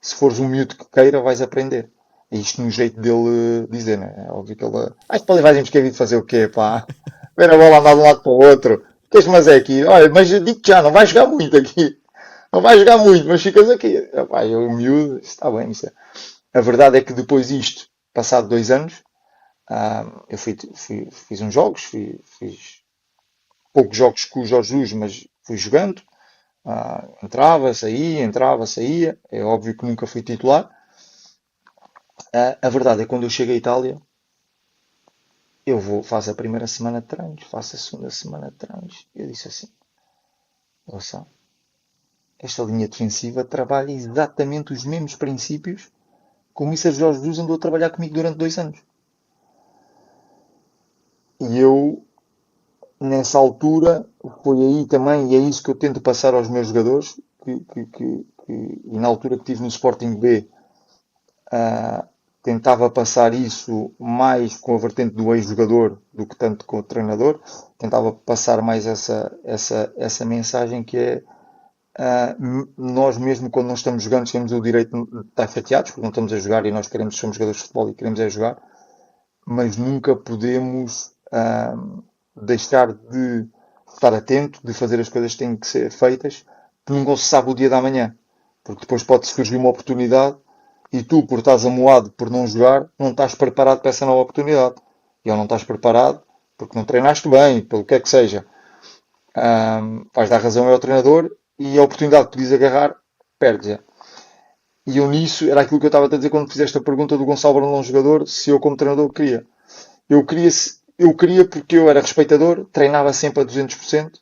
Se fores um miúdo que queira, vais aprender. E isto no jeito dele dizer, né? É óbvio que ele. Ai, para ali vais de fazer o quê, pá? Ver a bola andar de um lado para o outro. Queres, mas é aqui. Olha, mas eu digo já, não vais jogar muito aqui. Não vais jogar muito, mas ficas aqui. Epá, eu miúdo, está bem. Isso é. A verdade é que depois disto, passado 2 anos, eu fiz uns jogos, fiz poucos jogos com o Jorge Jesus, mas fui jogando. Entrava, saía. É óbvio que nunca fui titular. A verdade é que quando eu chego à Itália, faço a primeira semana de treinos, faço a segunda semana de treinos. Eu disse assim: ouça, esta linha defensiva trabalha exatamente os mesmos princípios que o Mr. Jorge Jesus andou a trabalhar comigo durante 2 anos. E eu, nessa altura, foi aí também, e é isso que eu tento passar aos meus jogadores, e na altura que estive no Sporting B, tentava passar isso mais com a vertente do ex-jogador do que tanto com o treinador. Tentava passar mais essa mensagem que é nós mesmo quando não estamos jogando temos o direito de estar chateados porque não estamos a jogar e nós somos jogadores de futebol e queremos é jogar, mas nunca podemos deixar de estar atento, de fazer as coisas que têm que ser feitas, que nunca se sabe o dia da manhã, porque depois pode surgir uma oportunidade e tu, por estás amuado por não jogar, não estás preparado para essa nova oportunidade. E ou não estás preparado porque não treinaste bem, pelo que é que seja. Vais dar razão ao treinador e a oportunidade que podias agarrar, perdes-a. E eu nisso, era aquilo que eu estava a dizer quando fizeste a pergunta do Gonçalo Brandão, jogador, se eu como treinador queria. Eu queria porque eu era respeitador, treinava sempre a 200%,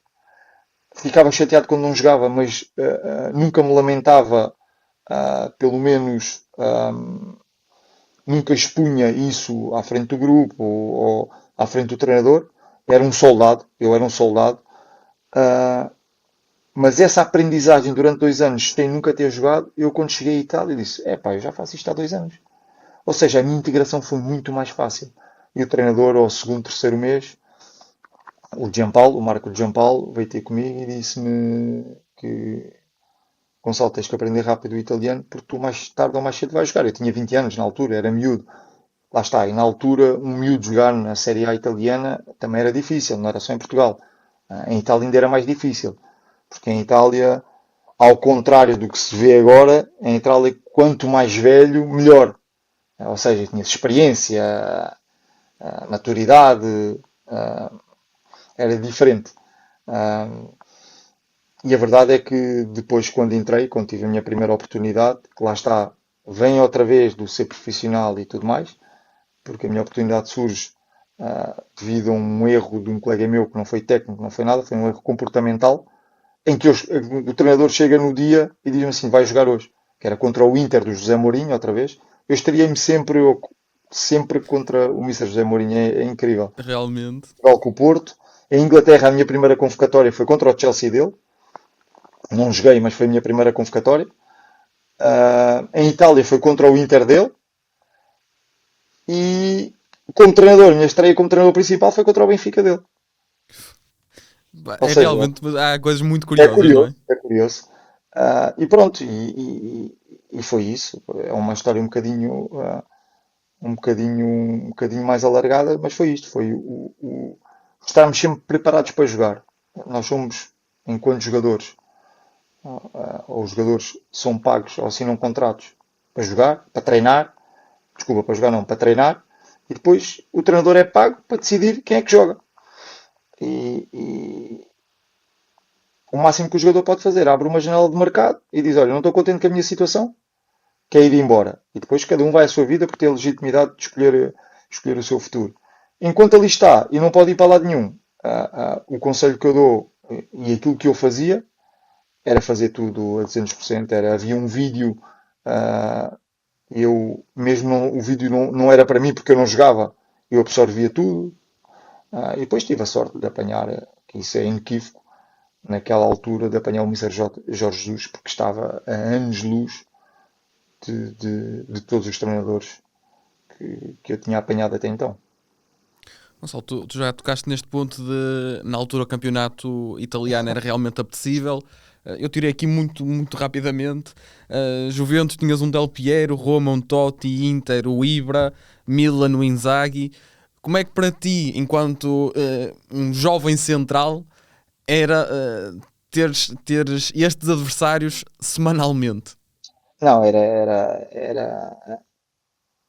ficava chateado quando não jogava, mas nunca me lamentava, pelo menos nunca expunha isso à frente do grupo ou à frente do treinador. Eu era um soldado. Mas essa aprendizagem durante 2 anos, sem nunca ter jogado, eu quando cheguei à Itália disse: eu já faço isto há 2 anos. Ou seja, a minha integração foi muito mais fácil. E o treinador, ao segundo, terceiro mês, o Marco Giampaolo, veio ter comigo e disse-me que Gonçalo, tens que aprender rápido o italiano porque tu mais tarde ou mais cedo vais jogar. Eu tinha 20 anos na altura, era miúdo. Lá está, e na altura um miúdo jogar na Série A italiana também era difícil, não era só em Portugal. Em Itália ainda era mais difícil, porque em Itália, ao contrário do que se vê agora, em Itália quanto mais velho, melhor. Ou seja, tinhas experiência, maturidade, era diferente. E a verdade é que depois, quando tive a minha primeira oportunidade, que lá está, vem outra vez do ser profissional e tudo mais, porque a minha oportunidade surge devido a um erro de um colega meu que não foi técnico, não foi nada, foi um erro comportamental, em que o treinador chega no dia e diz-me assim: vai jogar hoje, que era contra o Inter do José Mourinho, outra vez. Eu estaria-me sempre contra o Mr. José Mourinho, é incrível. Realmente. Igual com o Porto. Em Inglaterra, a minha primeira convocatória foi contra o Chelsea dele. Não joguei, mas foi a minha primeira convocatória. Em Itália foi contra o Inter dele. E como treinador, a minha estreia como treinador principal foi contra o Benfica dele. Ou seja, Realmente, há coisas muito curiosas, não é? É curioso. E pronto, e foi isso. É uma história um bocadinho mais alargada, mas foi isto. Foi estarmos sempre preparados para jogar. Nós somos, enquanto jogadores, ou os jogadores são pagos ou assinam contratos para jogar, para treinar. Desculpa, para jogar não, para treinar. E depois o treinador é pago para decidir quem é que joga. E o máximo que o jogador pode fazer, abre uma janela de mercado e diz: olha, não estou contente com a minha situação, quer ir embora. E depois cada um vai à sua vida porque tem a legitimidade de escolher o seu futuro. Enquanto ali está e não pode ir para lado nenhum, o conselho que eu dou e aquilo que eu fazia era fazer tudo a 200%. Havia um vídeo, ah, eu mesmo o vídeo não era para mim porque eu não jogava, eu absorvia tudo. E depois tive a sorte de apanhar, que isso é inequívoco, naquela altura de apanhar o Mr. Jorge Jesus, porque estava a anos-luz de todos os treinadores que eu tinha apanhado até então. Gonçalo, tu já tocaste neste ponto de, na altura, o campeonato italiano era realmente apetecível. Eu tirei aqui muito rapidamente. Juventus tinhas um Del Piero, Roma um Totti, Inter o Ibra, Milan o Inzaghi. Como é que para ti, enquanto um jovem central, era teres estes adversários semanalmente? Não,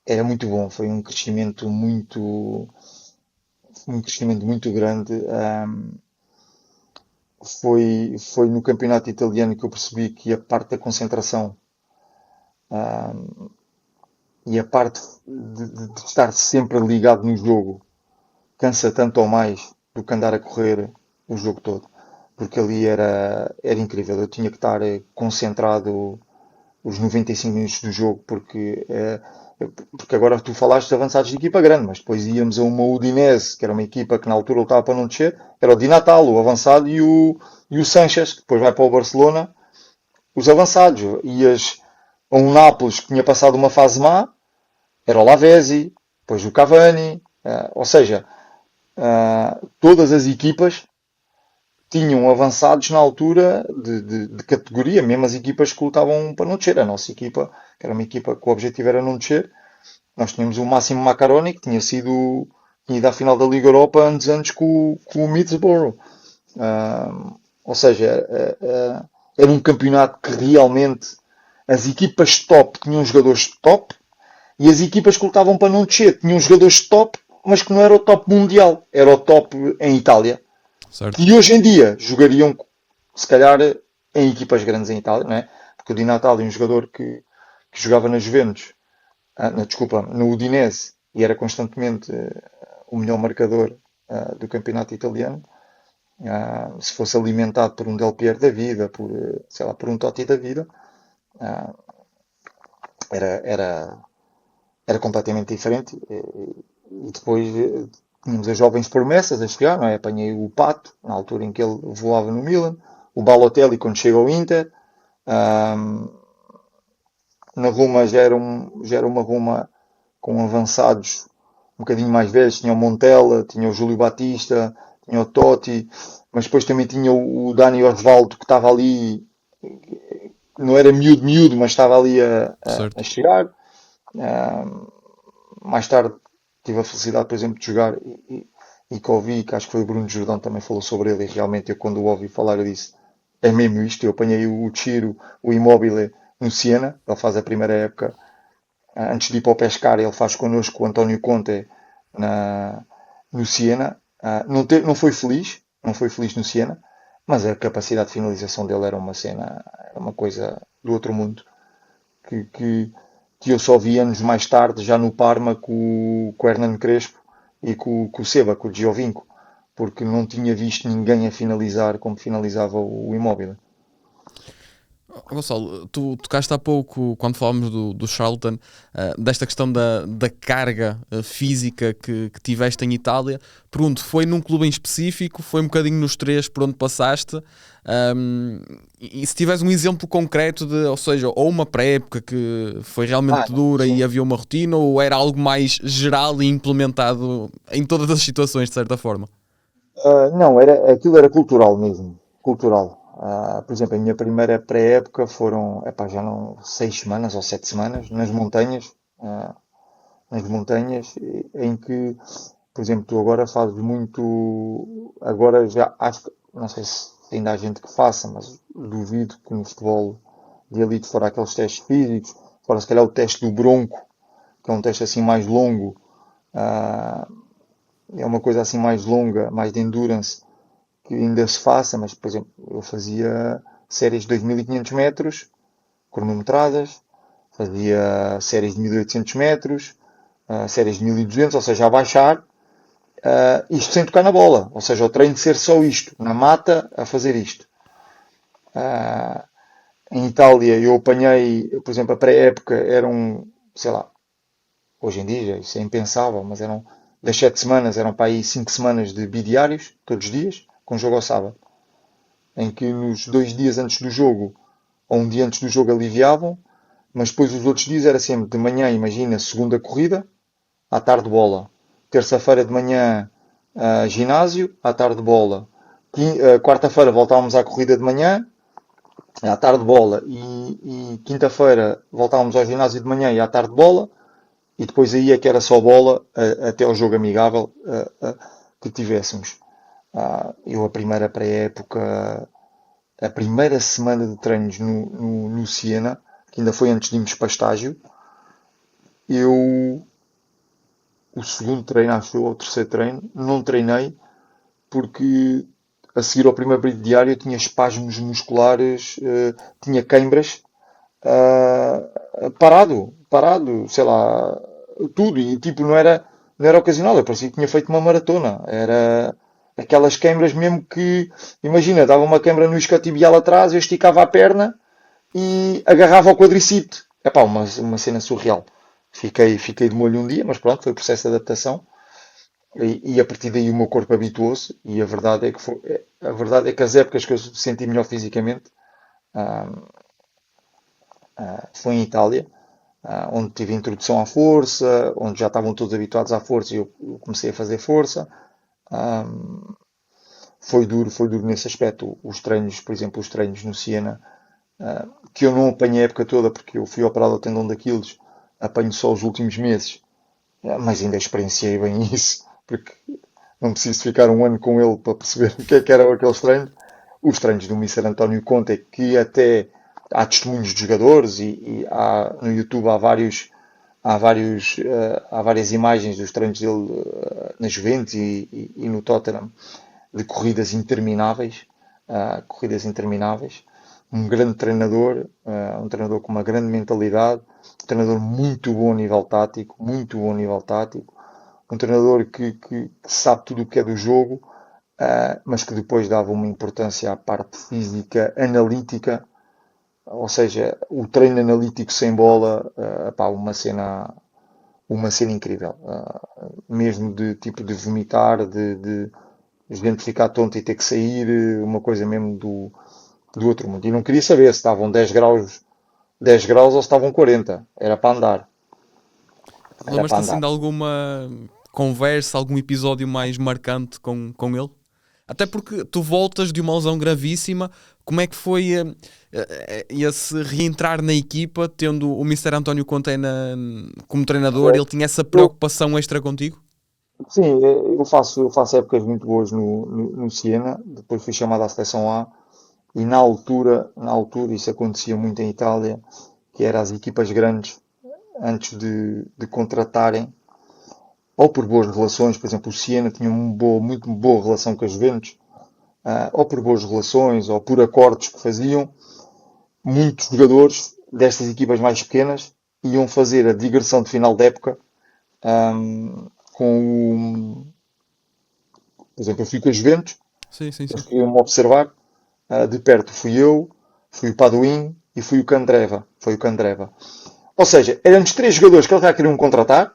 era muito bom, foi um crescimento muito grande. Foi no campeonato italiano que eu percebi que a parte da concentração e a parte de estar sempre ligado no jogo cansa tanto ou mais do que andar a correr o jogo todo. Porque ali era incrível. Eu tinha que estar concentrado os 95 minutos do jogo, porque agora tu falaste de avançados de equipa grande, mas depois íamos a uma Udinese, que era uma equipa que na altura lutava para não descer, era o Di Natal, o avançado, e o Sanches, que depois vai para o Barcelona, os avançados. Ias a um Nápoles que tinha passado uma fase má, era o Lavezzi, depois o Cavani, ou seja, todas as equipas tinham avançados na altura de categoria, mesmo as equipas que lutavam para não descer. A nossa equipa, que era uma equipa que o objetivo era não descer, nós tínhamos o Máximo Macaroni, que tinha ido à final da Liga Europa antes com o Middlesbrough. Ou seja, era um campeonato que realmente as equipas top tinham jogadores top e as equipas que lutavam para não descer tinham jogadores top, mas que não era o top mundial, era o top em Itália. Certo. Que hoje em dia jogariam, se calhar, em equipas grandes em Itália, não é? Porque o Di Natale, um jogador que jogava na Juventus, desculpa, no Udinese, e era constantemente o melhor marcador do campeonato italiano, se fosse alimentado por um Del Piero da vida, sei lá, por um Totti da vida, ah, era, era, era completamente diferente. E depois tínhamos as jovens promessas a chegar, não é? Apanhei o Pato, na altura em que ele voava no Milan, o Balotelli quando chega ao Inter, um, na Roma já era uma Roma com avançados um bocadinho mais velhos, tinha o Montella, tinha o Júlio Batista, tinha o Totti, mas depois também tinha o Dani Osvaldo que estava ali, não era miúdo, mas estava ali a Certo. chegar. Mais tarde tive a felicidade, por exemplo, de jogar e que ouvi, que acho que foi o Bruno Jordão também falou sobre ele, e realmente eu quando o ouvi falar eu disse, é mesmo isto, eu apanhei o Ciro, o Immobile no Siena, ele faz a primeira época, antes de ir para o Pescara, ele faz connosco o António Conte na, no Siena, não foi feliz no Siena, mas a capacidade de finalização dele era uma cena, era uma coisa do outro mundo, que, que, que eu só vi anos mais tarde, já no Parma, com o Hernan Crespo e com o Seba, com o Giovinco, porque não tinha visto ninguém a finalizar como finalizava o Immobile. Gonçalo, tu tocaste há pouco, quando falámos do Charlton, desta questão da carga física que tiveste em Itália. Pergunto, foi num clube em específico? Foi um bocadinho nos três por onde passaste? E se tiveres um exemplo concreto de, ou seja, ou uma pré-época que foi realmente Não, dura e sim. havia uma rotina, ou era algo mais geral e implementado em todas as situações, de certa forma? Não, aquilo era cultural mesmo. Cultural. Por exemplo, a minha primeira pré-época foram, epá, já não, 6 semanas ou 7 semanas ah, nas montanhas, em que, por exemplo, tu agora fazes muito, agora já acho que, não sei se ainda há gente que faça, mas duvido que no futebol de elite fora aqueles testes físicos, fora se calhar o teste do bronco, que é um teste assim mais longo, ah, é uma coisa assim mais longa, mais de endurance, que ainda se faça, mas, por exemplo, eu fazia séries de 2500 metros, cronometradas, fazia séries de 1800 metros, séries de 1200, ou seja, a baixar, isto sem tocar na bola, ou seja, o treino de ser só isto, na mata, a fazer isto. Uh, Em Itália eu apanhei, por exemplo, a pré-época eram, sei lá, hoje em dia isso é impensável, mas eram das 7 semanas, eram para aí 5 semanas de bidiários, todos os dias, com jogo ao sábado, em que nos 2 dias antes do jogo, ou um dia antes do jogo aliviavam, mas depois os outros dias era sempre de manhã, imagina, segunda corrida, à tarde bola. Terça-feira de manhã, ginásio, à tarde bola. Quarta-feira voltávamos à corrida de manhã, à tarde bola. E quinta-feira voltávamos ao ginásio de manhã e à tarde bola. E depois aí é que era só bola até ao jogo amigável que tivéssemos. Eu a primeira pré-época, a primeira semana de treinos no Siena, que ainda foi antes de irmos para estágio, eu, o segundo treino, acho eu, ou o terceiro treino, não treinei porque a seguir ao primeiro período diário eu tinha espasmos musculares, tinha queimbras, parado, sei lá, tudo, e tipo, não era ocasional, eu parecia que tinha feito uma maratona, era aquelas queimbras mesmo que, imagina, dava uma queimbra no isquiotibial atrás, eu esticava a perna e agarrava ao quadricipte, epá, uma cena surreal. Fiquei de molho um dia, mas pronto, foi o processo de adaptação. E a partir daí o meu corpo habituou-se e a verdade é que as épocas que eu senti melhor fisicamente ah, foi em Itália, onde tive introdução à força, onde já estavam todos habituados à força e eu comecei a fazer força. Ah, foi duro nesse aspecto. Os treinos, por exemplo, os treinos no Siena, que eu não apanhei a época toda porque eu fui operado ao tendão daqueles, apanho só os últimos meses, mas ainda experienciei bem isso, porque não preciso ficar um ano com ele para perceber o que eram aqueles treinos. Os treinos do Mister António Conte, que até há testemunhos de jogadores no YouTube há várias imagens dos treinos dele na Juventus e no Tottenham de corridas intermináveis. Um grande treinador, um treinador com uma grande mentalidade, um treinador muito bom a nível tático, muito bom a nível tático, um treinador que sabe tudo o que é do jogo, mas que depois dava uma importância à parte física, analítica, ou seja, o treino analítico sem bola, pá, uma cena incrível, mesmo de tipo de vomitar, de gente ficar tonta e ter que sair, uma coisa mesmo do outro mundo. E não queria saber se estavam 10 graus ou se estavam 40. Era para andar. Era para Lembras-te assim andar. de alguma conversa, algum episódio mais marcante com ele? Até porque tu voltas de uma lesão gravíssima, como é que foi esse reentrar na equipa, tendo o Mister António Conte como treinador, ele tinha essa Eu, preocupação extra contigo? sim, eu faço épocas muito boas no Siena, depois fui chamado à seleção A e na altura isso acontecia muito em Itália, que era as equipas grandes, antes de contratarem, ou por boas relações, por exemplo, o Siena tinha muito boa relação com a Juventus, ou por boas relações, ou por acordos que faziam, muitos jogadores destas equipas mais pequenas iam fazer a digressão de final de época com o. Por exemplo, eu fui com a Juventus, Sim, sim, eles sim. queriam-me observar de perto. Fui eu, fui o Paduim e fui o Candreva. Foi o Candreva. Ou seja, éramos 3 jogadores que eles já queriam contratar,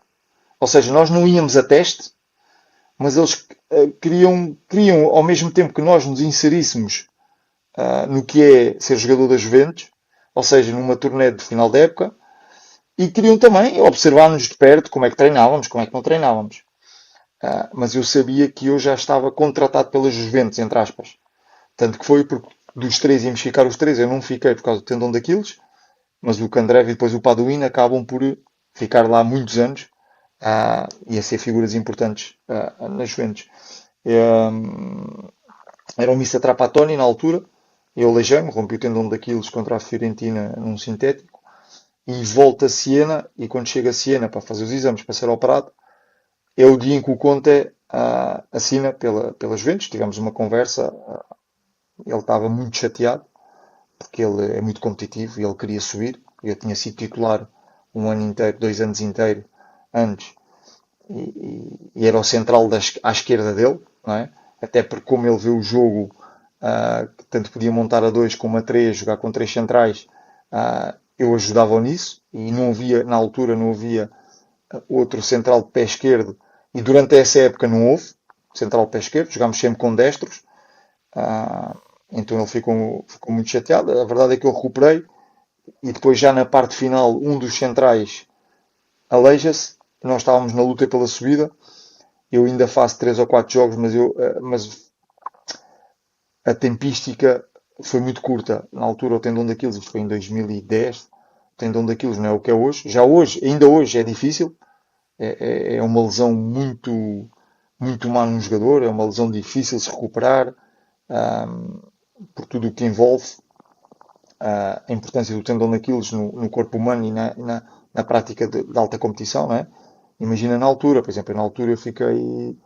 ou seja, nós não íamos a teste, mas eles queriam, ao mesmo tempo que nós nos inseríssemos no que é ser jogador da Juventus, ou seja, numa turnê de final de época, e queriam também observar-nos de perto como é que treinávamos, como é que não treinávamos. Mas eu sabia que eu já estava contratado pelas Juventus, entre aspas. Tanto que foi porque dos três íamos ficar os três, eu não fiquei por causa do tendão daqueles, mas o Candreva e depois o Paduíno acabam por ficar lá muitos anos e a ser figuras importantes nas Juventus. Era o Missa Trapattoni na altura, eu aleijei-me, rompi o tendão daqueles contra a Fiorentina num sintético, e volto a Siena, e quando chego a Siena para fazer os exames, para ser operado, é o dia em que o Conte assina pelas Juventus, tivemos uma conversa, ele estava muito chateado, porque ele é muito competitivo e ele queria subir, eu tinha sido titular um ano inteiro, 2 anos inteiros antes, e era o central à esquerda dele, não é? Até porque como ele vê o jogo, que tanto podia montar a dois como a três, jogar com três centrais, eu ajudava nisso e não havia, na altura não havia outro central de pé esquerdo e durante essa época não houve central de pé esquerdo, jogámos sempre com destros, então ele ficou muito chateado. A verdade é que eu recuperei e depois já na parte final um dos centrais aleija-se, nós estávamos na luta pela subida, eu ainda faço 3 ou 4 jogos, mas a tempística foi muito curta. Na altura o tendão daqueles, isto foi em 2010, o tendão daqueles não é o que é hoje. Já hoje, ainda hoje é difícil, é uma lesão muito má num jogador, é uma lesão difícil de se recuperar, por tudo o que envolve a importância do tendão daqueles no corpo humano e na prática de alta competição, não é? Imagina na altura, por exemplo, na altura eu fiquei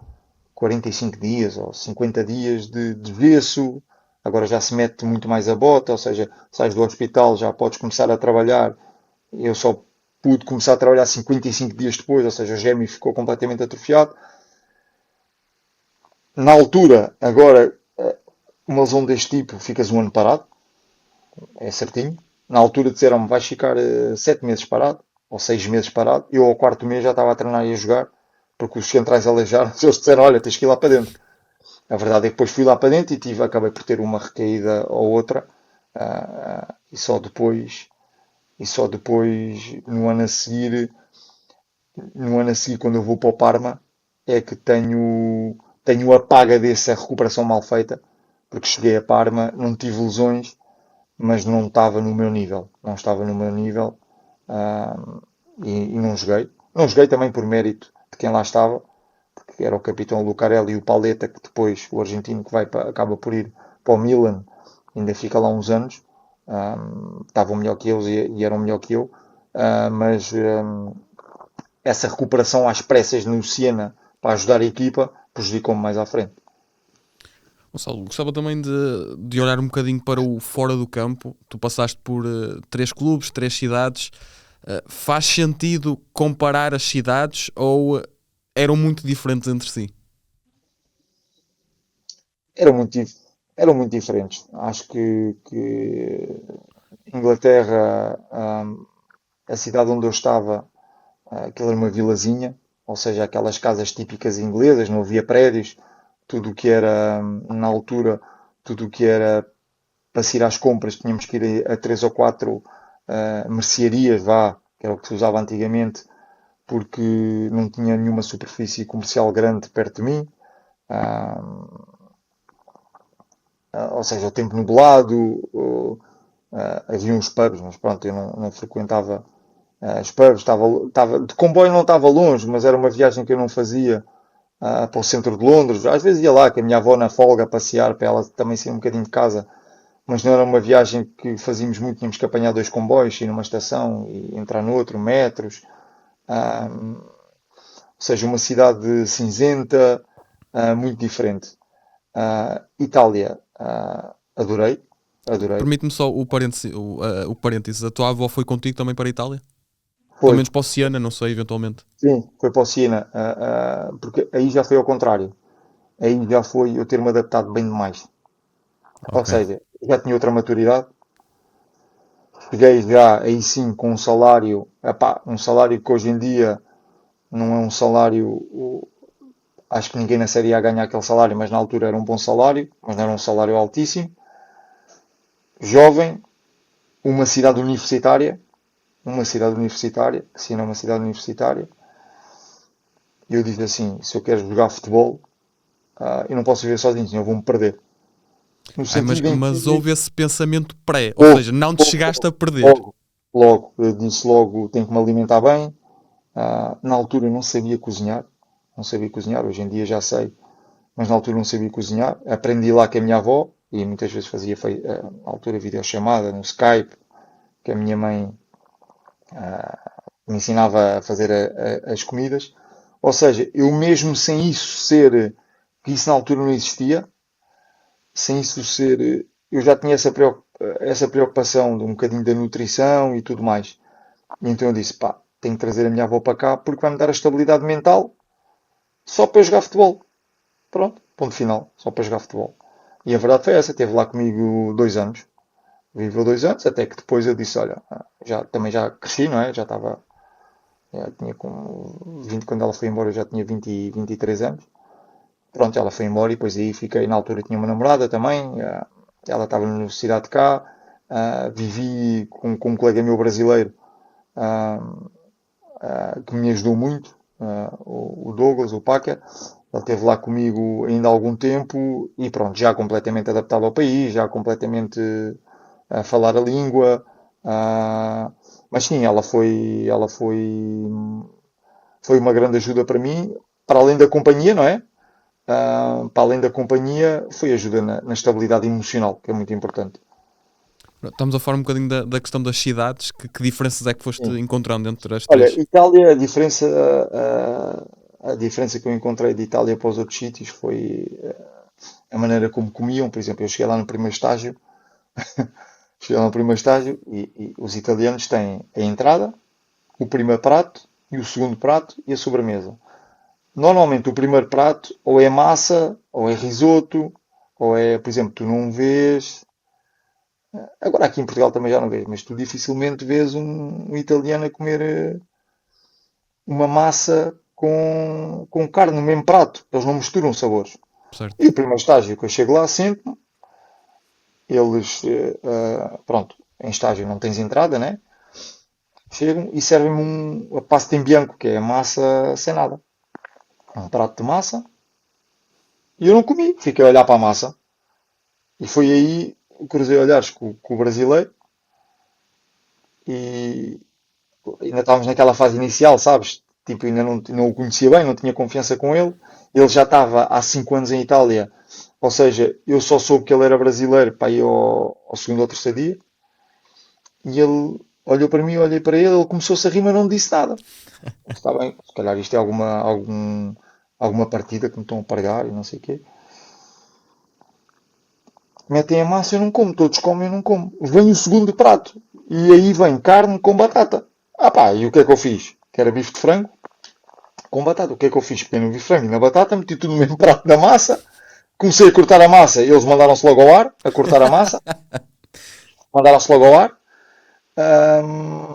45 dias ou 50 dias de gesso, agora já se mete muito mais a bota, ou seja, sais do hospital, já podes começar a trabalhar. Eu só pude começar a trabalhar 55 dias depois, ou seja, o gêmeo ficou completamente atrofiado. Na altura, agora, uma lesão deste tipo, ficas um ano parado, é certinho. Na altura disseram-me, vais ficar 7 meses parado, ou 6 meses parado. Eu ao quarto mês já estava a treinar e a jogar, porque os centrais aleijaram. Eles disseram, olha, tens que ir lá para dentro. A verdade é que depois fui lá para dentro e acabei por ter uma recaída ou outra. E só depois, no ano a seguir, quando eu vou para o Parma, é que tenho a paga dessa recuperação mal feita, porque cheguei a Parma, não tive lesões, mas não estava no meu nível. Não estava no meu nível, e não joguei. Não joguei também por mérito de quem lá estava, porque era o capitão Lucarelli e o Paletta, que depois o argentino que acaba por ir para o Milan, ainda fica lá uns anos. Estavam melhor que eu e eram melhor que eu, mas essa recuperação às pressas no Siena para ajudar a equipa prejudicou-me mais à frente. Gonçalo, gostava também de olhar um bocadinho para o fora do campo. Tu passaste por 3 clubes, 3 cidades. Faz sentido comparar as cidades ou eram muito diferentes entre si? Eram muito, eram muito diferentes. Acho que Inglaterra, a cidade onde eu estava, aquilo era uma vilazinha, ou seja, aquelas casas típicas inglesas, não havia prédios, tudo o que era, na altura, tudo o que era para se ir às compras, tínhamos que ir a 3 ou 4 mercearias, vá, que era o que se usava antigamente, porque não tinha nenhuma superfície comercial grande perto de mim. Ah, ou seja, o tempo nublado, havia uns pubs, mas pronto, eu não frequentava os pubs, de comboio não estava longe, mas era uma viagem que eu não fazia para o centro de Londres. Às vezes ia lá com a minha avó na folga a passear para ela também sair um bocadinho de casa, mas não era uma viagem que fazíamos muito, tínhamos que apanhar 2 comboios, ir numa estação e entrar no outro, metros. Ou seja, uma cidade cinzenta, muito diferente. Itália, adorei, adorei. Permite-me só o parênteses. A tua avó foi contigo também para a Itália? Pelo Foi, menos para o Siena, não sei, eventualmente. sim, foi para o Siena, porque aí já foi ao contrário. Aí já foi eu ter-me adaptado bem demais. Ou Ok. seja, já tinha outra maturidade. Cheguei já aí sim com um salário, epá, um salário que hoje em dia não é um salário, acho que ninguém na Série A ganha aquele salário, mas na altura era um bom salário, mas não era um salário altíssimo. Jovem, uma cidade universitária, que sim, é uma cidade universitária. E eu disse assim, se eu quero jogar futebol, eu não posso viver sozinho, senão eu vou-me perder. No Ai, mas, sentido em mas que, houve esse pensamento pré, ou logo, seja, não te chegaste logo, a perder. logo, logo, eu disse logo, tenho que me alimentar bem. Na altura eu não sabia cozinhar, não sabia cozinhar, hoje em dia já sei, mas na altura não sabia cozinhar. Aprendi lá com a minha avó e muitas vezes fazia, na altura, videochamada no Skype, que a minha mãe me ensinava a fazer as comidas. Ou seja, eu mesmo sem isso ser, que isso na altura não existia, sem isso ser, eu já tinha essa preocupação de um bocadinho da nutrição e tudo mais. E então eu disse, pá, tenho que trazer a minha avó para cá porque vai-me dar a estabilidade mental. só para eu jogar futebol. Pronto, ponto final, só para jogar futebol. E a verdade foi essa, esteve lá comigo 2 anos. Viveu 2 anos, até que depois eu disse, olha, também já cresci, não é? Já tinha com 20, quando ela foi embora eu já tinha 20, 23 anos. Pronto, ela foi embora e depois aí fiquei, na altura tinha uma namorada também, ela estava na universidade cá, vivi com um colega meu brasileiro, ah, que me ajudou muito, o Douglas, o Paca. Ele esteve lá comigo ainda há algum tempo e pronto, já completamente adaptado ao país, já completamente a falar a língua. Mas sim, foi uma grande ajuda para mim, para além da companhia, não é? Para além da companhia, foi ajuda na estabilidade emocional, que é muito importante. Estamos a falar um bocadinho da questão das cidades. Que diferenças é que foste Sim. encontrando entre as Olha, três? Itália, a diferença que eu encontrei de Itália para os outros sítios foi a maneira como comiam. Por exemplo, eu cheguei lá no primeiro estágio e os italianos têm a entrada, o primeiro prato e o segundo prato e a sobremesa. Normalmente o primeiro prato ou é massa, ou é risoto, ou é, por exemplo, tu não vês. Agora aqui em Portugal também já não vês, mas tu dificilmente vês um italiano a comer uma massa com carne no mesmo prato. Eles não misturam sabores. Certo. E o primeiro estágio que eu chego lá, sento-me, eles, pronto, em estágio não tens entrada, né? Chegam e servem-me a pasta em bianco, que é a massa sem nada. Um prato de massa. E eu não comi, fiquei a olhar para a massa. E foi aí que cruzei olhares com o brasileiro e ainda estávamos naquela fase inicial, sabes? Tipo, ainda não o conhecia bem, não tinha confiança com ele. Ele já estava há 5 anos em Itália, ou seja, eu só soube que ele era brasileiro para ir ao segundo ou terceiro dia. E ele olhou para mim, eu olhei para ele, ele começou-se a rir, mas não disse nada. Está bem, se calhar isto é alguma partida que me estão a pagar e não sei o quê. Metem a massa, eu não como, todos comem, eu não como. Vem o segundo prato e aí vem carne com batata. Ah pá, e o que é que eu fiz? Que era bife de frango com batata. O que é que eu fiz? Peguei no bife de frango e na batata, meti tudo no mesmo prato da massa, comecei a cortar a massa e eles mandaram-se logo ao ar, a cortar a massa, mandaram-se logo ao ar. Ahm,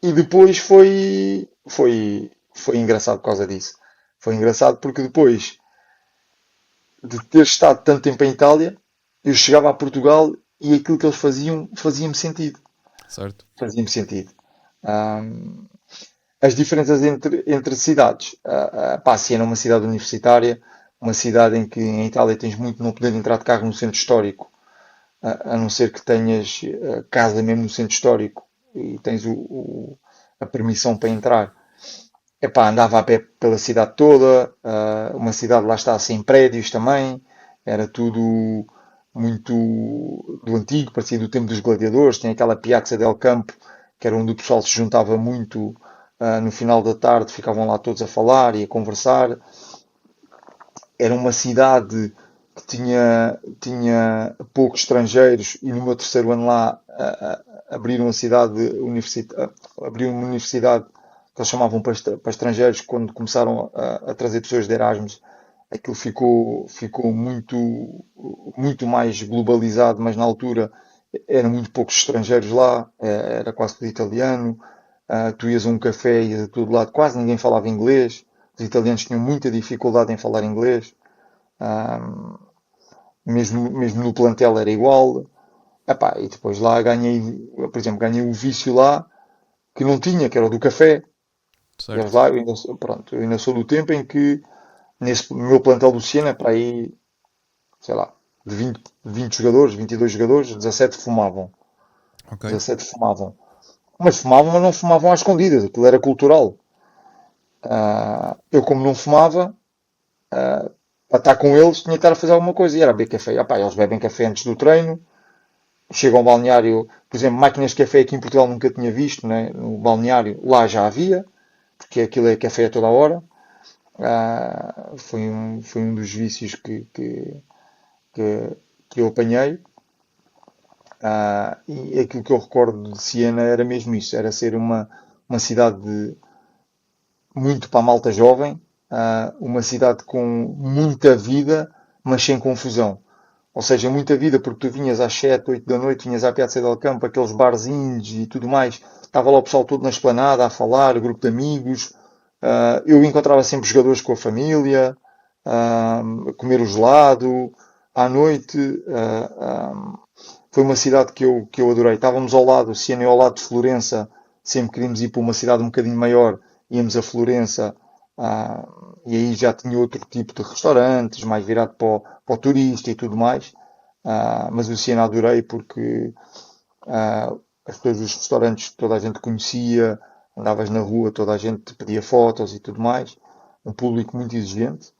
e depois foi engraçado por causa disso. Foi engraçado porque depois de ter estado tanto tempo em Itália, eu chegava a Portugal e aquilo que eles faziam fazia-me sentido. Certo. Fazia-me sentido. Ahm, as diferenças entre cidades. Pá, se era uma cidade universitária, uma cidade em que em Itália tens muito não poder entrar de carro no centro histórico, a não ser que tenhas casa mesmo no centro histórico e tens a permissão para entrar. Epá, andava a pé pela cidade toda, uma cidade lá está sem prédios também, era tudo muito do antigo, parecia do tempo dos gladiadores, tinha aquela Piazza del Campo, que era onde o pessoal se juntava muito no final da tarde, ficavam lá todos a falar e a conversar. Era uma cidade que tinha poucos estrangeiros e no meu terceiro ano lá abriram uma cidade abriram uma universidade que eles chamavam para estrangeiros quando começaram a trazer pessoas de Erasmus. Aquilo ficou muito mais globalizado, mas na altura eram muito poucos estrangeiros lá, era quase tudo italiano. Tu ias a um café, ias a todo lado, quase ninguém falava inglês. Os italianos tinham muita dificuldade em falar inglês. Ah, mesmo no plantel era igual. Epá, e depois lá ganhei, por exemplo, ganhei o vício lá que não tinha, que era o do café. Eles Certo. lá, pronto, eu ainda sou do tempo em que nesse meu plantel do Siena, para aí, sei lá, de 20 jogadores, 22 jogadores, 17 fumavam. Ok. 17 fumavam. Mas não fumavam às escondidas, aquilo era cultural. Eu, como não fumava, para estar com eles, tinha que estar a fazer alguma coisa. E era beber café. E, opá, eles bebem café antes do treino, chegam ao balneário, por exemplo, máquinas de café aqui em Portugal nunca tinha visto, né? No balneário lá já havia, porque aquilo é café a toda a hora. Foi um dos vícios que, que eu apanhei. E aquilo que eu recordo de Siena era mesmo isso, era ser uma cidade muito para a malta jovem, uma cidade com muita vida, mas sem confusão. Ou seja, muita vida, porque tu vinhas às 7, 8 da noite, vinhas à Piazza del Campo, aqueles barzinhos e tudo mais. Estava lá o pessoal todo na esplanada a falar, grupo de amigos. Eu encontrava sempre jogadores com a família, a comer o gelado. À noite, foi uma cidade que eu adorei. Estávamos ao lado, Siena é ao lado de Florença. Sempre queríamos ir para uma cidade um bocadinho maior. Íamos a Florença, e aí já tinha outro tipo de restaurantes, mais virado para o turista e tudo mais. Mas o Siena adorei porque as pessoas dos restaurantes toda a gente conhecia, andavas na rua, toda a gente te pedia fotos e tudo mais. Um público muito exigente,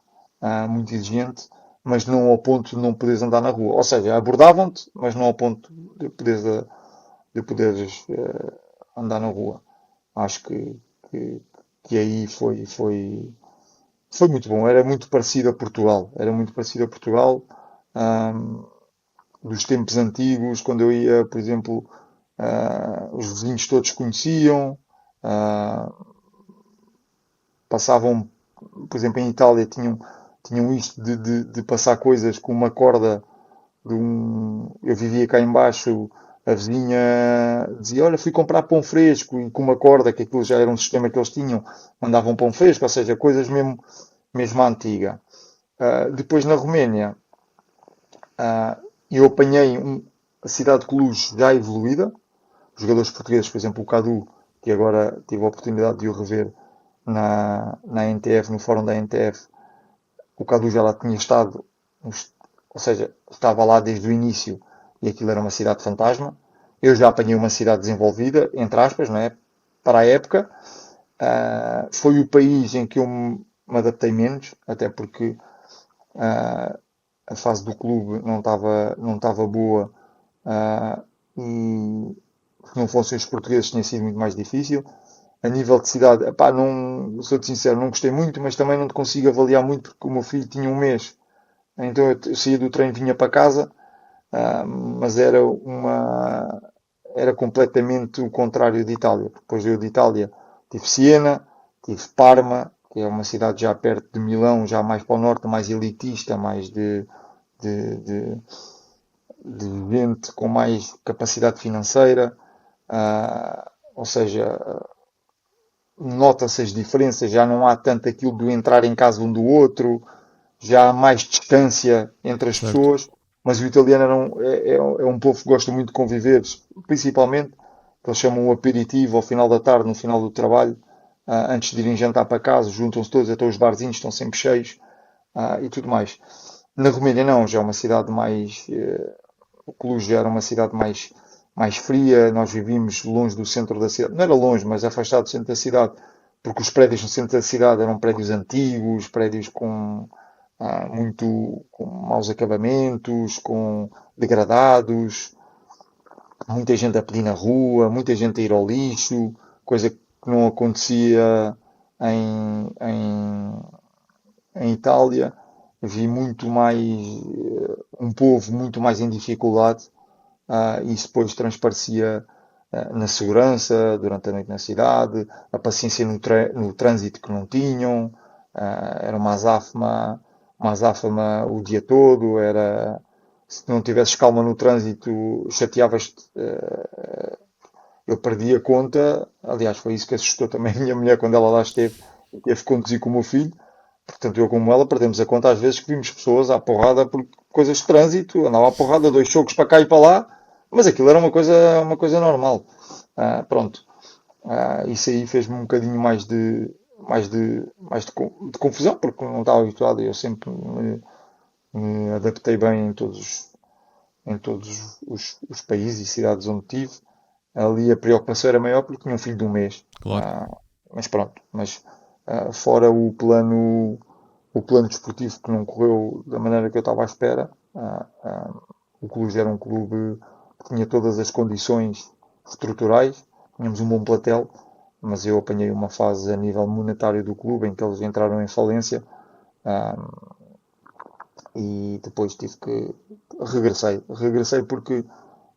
mas não ao ponto de não poderes andar na rua. Ou seja, abordavam-te, mas não ao ponto de poderes andar na rua. Acho que aí foi muito bom. Era muito parecido a Portugal. Era muito parecido a Portugal. ahm, dos tempos antigos, quando eu ia, por exemplo, os vizinhos todos conheciam, ah, passavam, por exemplo, em Itália tinham isto de passar coisas com uma corda eu vivia cá embaixo, a vizinha dizia, olha, fui comprar pão fresco e com uma corda, que aquilo já era um sistema que eles tinham, mandavam pão fresco, ou seja, coisas mesmo à antiga. Depois na Roménia, eu apanhei a cidade de Cluj já evoluída, os jogadores portugueses, por exemplo, o Cadu, que agora tive a oportunidade de o rever na NTF, no fórum da NTF, o Cadu já lá tinha estado, ou seja, estava lá desde o início e aquilo era uma cidade fantasma. Eu já apanhei uma cidade desenvolvida, entre aspas, não é? Para a época. Foi o país em que eu me adaptei menos, até porque a fase do clube não estava boa, e se não fossem os portugueses tinha sido muito mais difícil. A nível de cidade, epá, não, sou-te sincero, não gostei muito, mas também não te consigo avaliar muito porque o meu filho tinha um mês. Então eu saía do treino, vinha para casa, mas era completamente o contrário de Itália. Depois eu de Itália tive Siena, tive Parma, que é uma cidade já perto de Milão, já mais para o norte, mais elitista, mais de, de gente com mais capacidade financeira. Ou seja, nota-se as diferenças, já não há tanto aquilo do entrar em casa um do outro, já há mais distância entre as Certo. pessoas, mas o italiano é um povo que gosta muito de conviver, principalmente, que eles chamam o aperitivo ao final da tarde, no final do trabalho, antes de irem jantar para casa, juntam-se todos, até os barzinhos estão sempre cheios, e tudo mais. Na Roménia não, já é uma cidade mais, o Cluj já era uma cidade mais fria, nós vivíamos longe do centro da cidade, não era longe, mas afastado do centro da cidade, porque os prédios no centro da cidade eram prédios antigos, prédios com maus acabamentos, com degradados, muita gente a pedir na rua, muita gente a ir ao lixo, coisa que não acontecia em Itália. Vi muito mais, um povo muito mais em dificuldade, e isso depois transparecia na segurança, durante a noite na cidade, a paciência no trânsito que não tinham, era uma azáfama o dia todo, se não tivesses calma no trânsito, chateavas-te, eu perdi a conta, aliás foi isso que assustou também a minha mulher quando ela lá esteve, e teve que conduzir com o meu filho, portanto eu como ela perdemos a conta às vezes que vimos pessoas à porrada por coisas de trânsito, andava à porrada, dois chocos para cá e para lá, mas aquilo era uma coisa normal. Pronto. Isso aí fez-me um bocadinho mais de confusão, porque não estava habituado. Eu sempre me adaptei bem em todos os países e cidades onde tive. Ali a preocupação era maior porque tinha um filho de um mês. Claro. Mas pronto. Mas fora o plano desportivo que não correu da maneira que eu estava à espera, o clube era um clube que tinha todas as condições estruturais, tínhamos um bom platel, mas eu apanhei uma fase a nível monetário do clube em que eles entraram em falência, e depois tive que regressei porque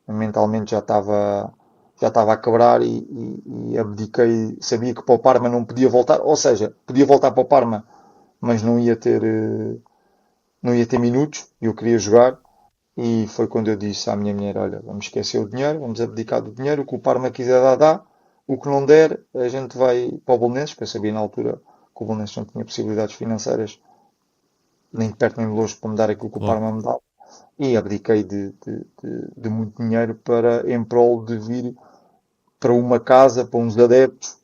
mentalmente já estava a quebrar, e abdiquei, sabia que para o Parma não podia voltar, ou seja, podia voltar para o Parma mas não ia ter minutos, eu queria jogar. E foi quando eu disse à minha mulher: olha, vamos esquecer o dinheiro, vamos abdicar do dinheiro, o que o Parma quiser dar, dá, o que não der, a gente vai para o Belenenses, porque eu sabia na altura que o Belenenses não tinha possibilidades financeiras, nem de perto nem de longe, para me dar aquilo que o Claro. Parma me dá. E abdiquei de muito dinheiro em prol de vir para uma casa, para uns adeptos,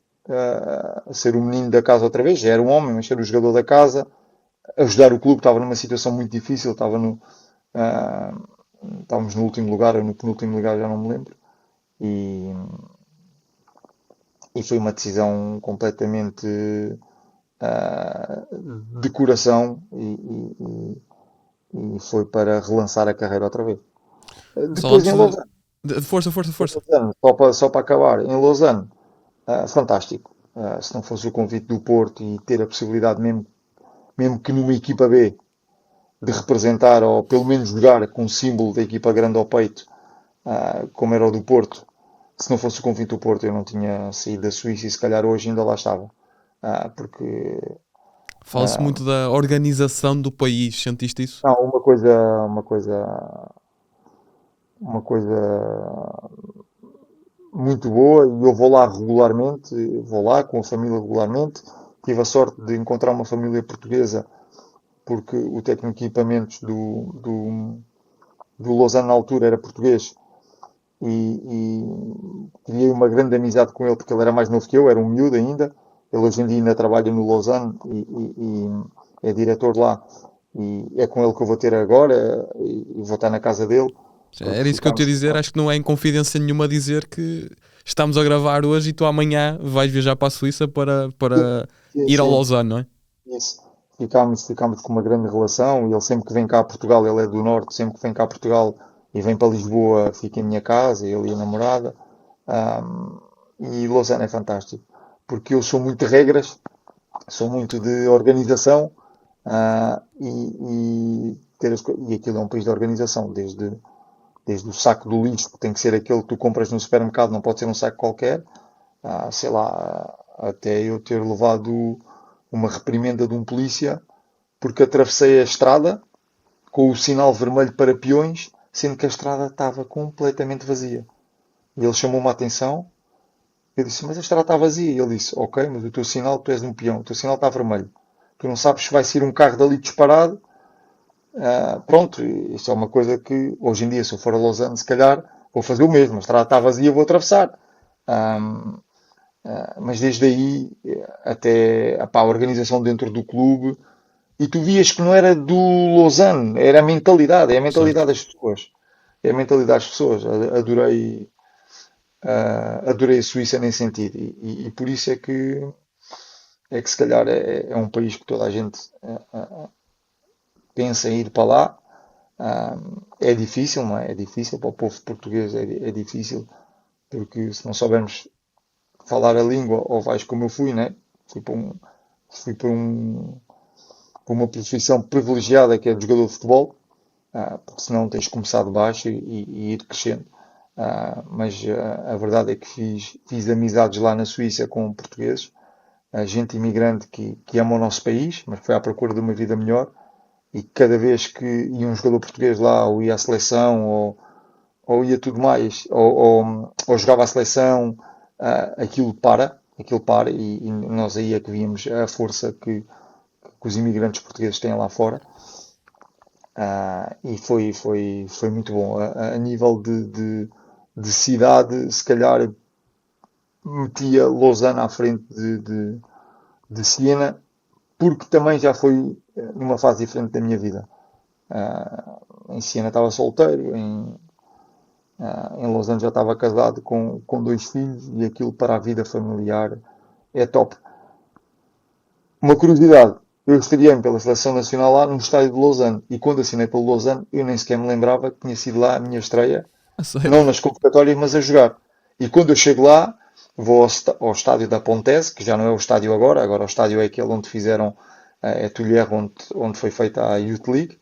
a ser o menino da casa outra vez. Já era um homem, mas ser o jogador da casa, ajudar o clube. Estava numa situação muito difícil, ah, estávamos no último lugar, ou no penúltimo lugar, já não me lembro. E, e foi uma decisão completamente de coração e foi para relançar a carreira outra vez. Só Depois antes em Lausanne, Força, força, força. só para acabar, em Lausanne, fantástico. Se não fosse o convite do Porto e ter a possibilidade, mesmo que numa equipa B, de representar ou pelo menos jogar com o símbolo da equipa grande ao peito, como era o do Porto, se não fosse o convite do Porto, eu não tinha saído da Suíça e se calhar hoje ainda lá estava. Porque Fala-se muito da organização do país, sentiste isso? não, uma coisa muito boa e eu vou lá regularmente, vou lá com a família regularmente. Tive a sorte de encontrar uma família portuguesa porque o técnico de equipamentos do Lausanne na altura era português e criei uma grande amizade com ele porque ele era mais novo que eu, era um miúdo ainda. Ele hoje em dia ainda trabalha no Lausanne e é diretor lá. E é com ele que eu vou ter agora e vou estar na casa dele porque Era isso que eu te ia ficámos. dizer. Acho que não é em confidência nenhuma dizer que estamos a gravar hoje e tu amanhã vais viajar para a Suíça para Sim, ir ao sim, Lausanne, não é? isso. Ficámos com uma grande relação e ele sempre que vem cá a Portugal, ele é do Norte, sempre que vem cá a Portugal e vem para Lisboa, fica em minha casa, ele e a namorada. Ahm, e Lausanne é fantástico, porque eu sou muito de regras, sou muito de organização, e aquilo é um país de organização, desde o saco do lixo, que tem que ser aquele que tu compras no supermercado, não pode ser um saco qualquer, sei lá, até eu ter levado uma reprimenda de um polícia porque atravessei a estrada com o sinal vermelho para peões, sendo que a estrada estava completamente vazia. E ele chamou-me a atenção. Eu disse, mas a estrada está vazia. E ele disse, ok, mas o teu sinal, tu és um peão, o teu sinal está vermelho. Tu não sabes se vai sair um carro dali disparado. Pronto, isso é uma coisa que hoje em dia, se eu for a Lausanne, se calhar vou fazer o mesmo. A estrada está vazia, vou atravessar. Ah, mas desde aí até a organização dentro do clube, e tu vias que não era do Lausanne, era a mentalidade, é a Certo. mentalidade das pessoas. É a mentalidade das pessoas. Adorei a Suíça nesse sentido. E por isso é que se calhar é um país que toda a gente pensa em ir para lá. É difícil, não é? É difícil para o povo português, é difícil, porque se não soubermos falar a língua, ou vais como eu fui, né? Fui para um, fui para uma profissão privilegiada que é de jogador de futebol, porque senão tens de começar de baixo e ir crescendo. Mas a verdade é que fiz amizades lá na Suíça com portugueses, gente imigrante que ama o nosso país, mas foi à procura de uma vida melhor. E cada vez que ia um jogador português lá, ou ia à seleção, ou ia tudo mais, ou jogava a seleção, aquilo para, e nós aí é que víamos a força que os imigrantes portugueses têm lá fora. E foi muito bom. A nível de cidade, se calhar metia Lausanne à frente de Siena, porque também já foi numa fase diferente da minha vida. Em Siena estava solteiro, em Lausanne já estava casado com dois filhos e aquilo para a vida familiar é top. Uma curiosidade, eu estreiei-me pela Seleção Nacional lá no estádio de Lausanne e quando assinei pelo Lausanne eu nem sequer me lembrava que tinha sido lá a minha estreia, A sério. não nas convocatórias, mas a jogar. E quando eu chego lá, vou ao estádio da Pontese, que já não é o estádio agora o estádio é aquele onde fizeram a Tullier, onde foi feita a Youth League,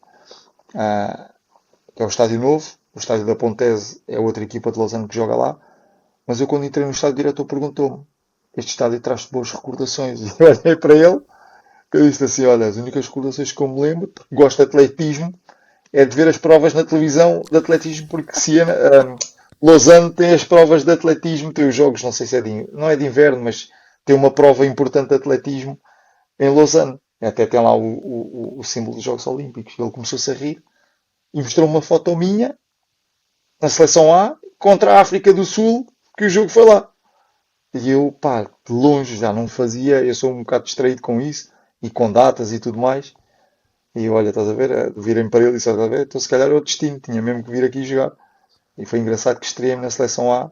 que é o estádio novo. O estádio da Pontese é outra equipa de Lausanne que joga lá. Mas eu quando entrei no estádio, o diretor perguntou-me, este estádio traz-te boas recordações. E eu olhei para ele Eu disse assim, olha, as únicas recordações que eu me lembro, porque gosto de atletismo, é de ver as provas na televisão de atletismo, porque Siena, Lausanne tem as provas de atletismo, tem os jogos, não sei se é não é de inverno, mas tem uma prova importante de atletismo em Lausanne. Até tem lá o símbolo dos Jogos Olímpicos. Ele começou-se a rir e mostrou uma foto minha na seleção A contra a África do Sul, que o jogo foi lá. E eu, pá, de longe já não fazia, eu sou um bocado distraído com isso, e com datas e tudo mais. E eu, olha, estás a ver, virei para ele e disse, estás a ver, então se calhar é o destino, tinha mesmo que vir aqui jogar. E foi engraçado que estreiei-me na seleção A,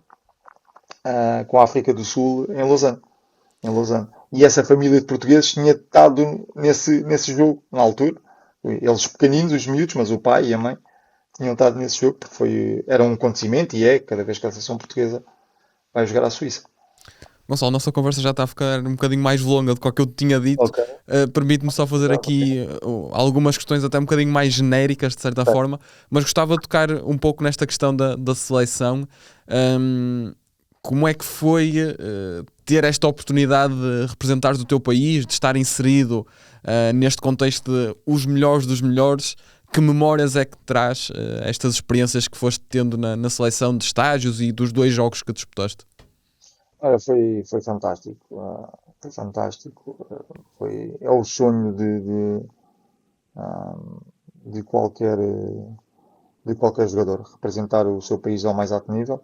com a África do Sul em Lausanne. Em Lausanne. E essa família de portugueses tinha estado nesse jogo, na altura. Eles pequeninos, os miúdos, mas o pai e a mãe tinham estado nesse jogo, porque era um acontecimento e é, cada vez que a seleção portuguesa vai jogar à Suíça. Gonçalo, a nossa conversa já está a ficar um bocadinho mais longa do que o que eu tinha dito. Ok. Permite-me só fazer aqui algumas questões até um bocadinho mais genéricas, de certa forma, mas gostava de tocar um pouco nesta questão da seleção. Como é que foi ter esta oportunidade de representares o teu país, de estar inserido neste contexto de os melhores dos melhores? Que memórias é que traz estas experiências que foste tendo na seleção de estágios e dos 2 jogos que disputaste? Olha, foi fantástico. Foi fantástico. É o sonho ah, de qualquer jogador, representar o seu país ao mais alto nível.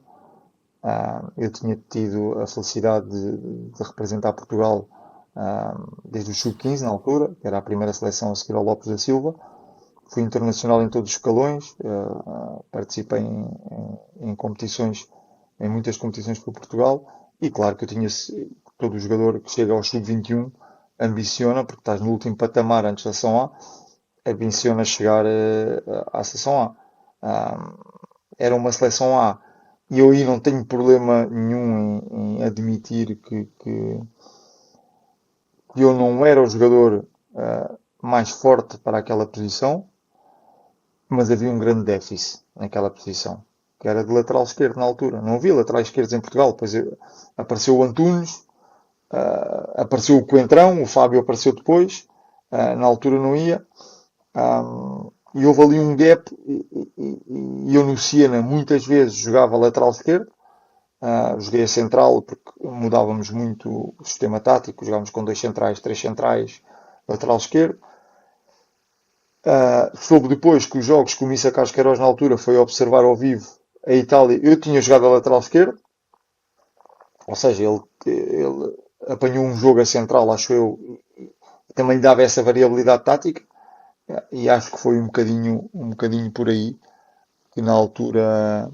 Eu tinha tido a felicidade de representar Portugal desde o sub-15 na altura, que era a primeira seleção a seguir ao Lopes da Silva. Fui internacional em todos os escalões, participei em competições, em muitas competições por Portugal, e claro que eu tinha todo o jogador que chega ao sub-21 ambiciona, porque estás no último patamar antes da seleção A, ambiciona chegar à seleção A. Era uma seleção A e eu aí não tenho problema nenhum em admitir que eu não era o jogador mais forte para aquela posição, mas havia um grande déficit naquela posição, que era de lateral esquerdo na altura. Não havia laterais esquerdos em Portugal, depois apareceu o Antunes, apareceu o Coentrão, o Fábio apareceu depois, na altura não ia, e houve ali um gap, e eu no Siena muitas vezes jogava lateral esquerdo, joguei a central porque mudávamos muito o sistema tático, jogávamos com 2 centrais, 3 centrais, lateral esquerdo. Soube depois que os jogos que o Missa Carlos Queiroz na altura foi observar ao vivo a Itália, eu tinha jogado a lateral esquerdo, ou seja, ele apanhou um jogo a central, acho eu, e também lhe dava essa variabilidade tática, e acho que foi um bocadinho por aí que na altura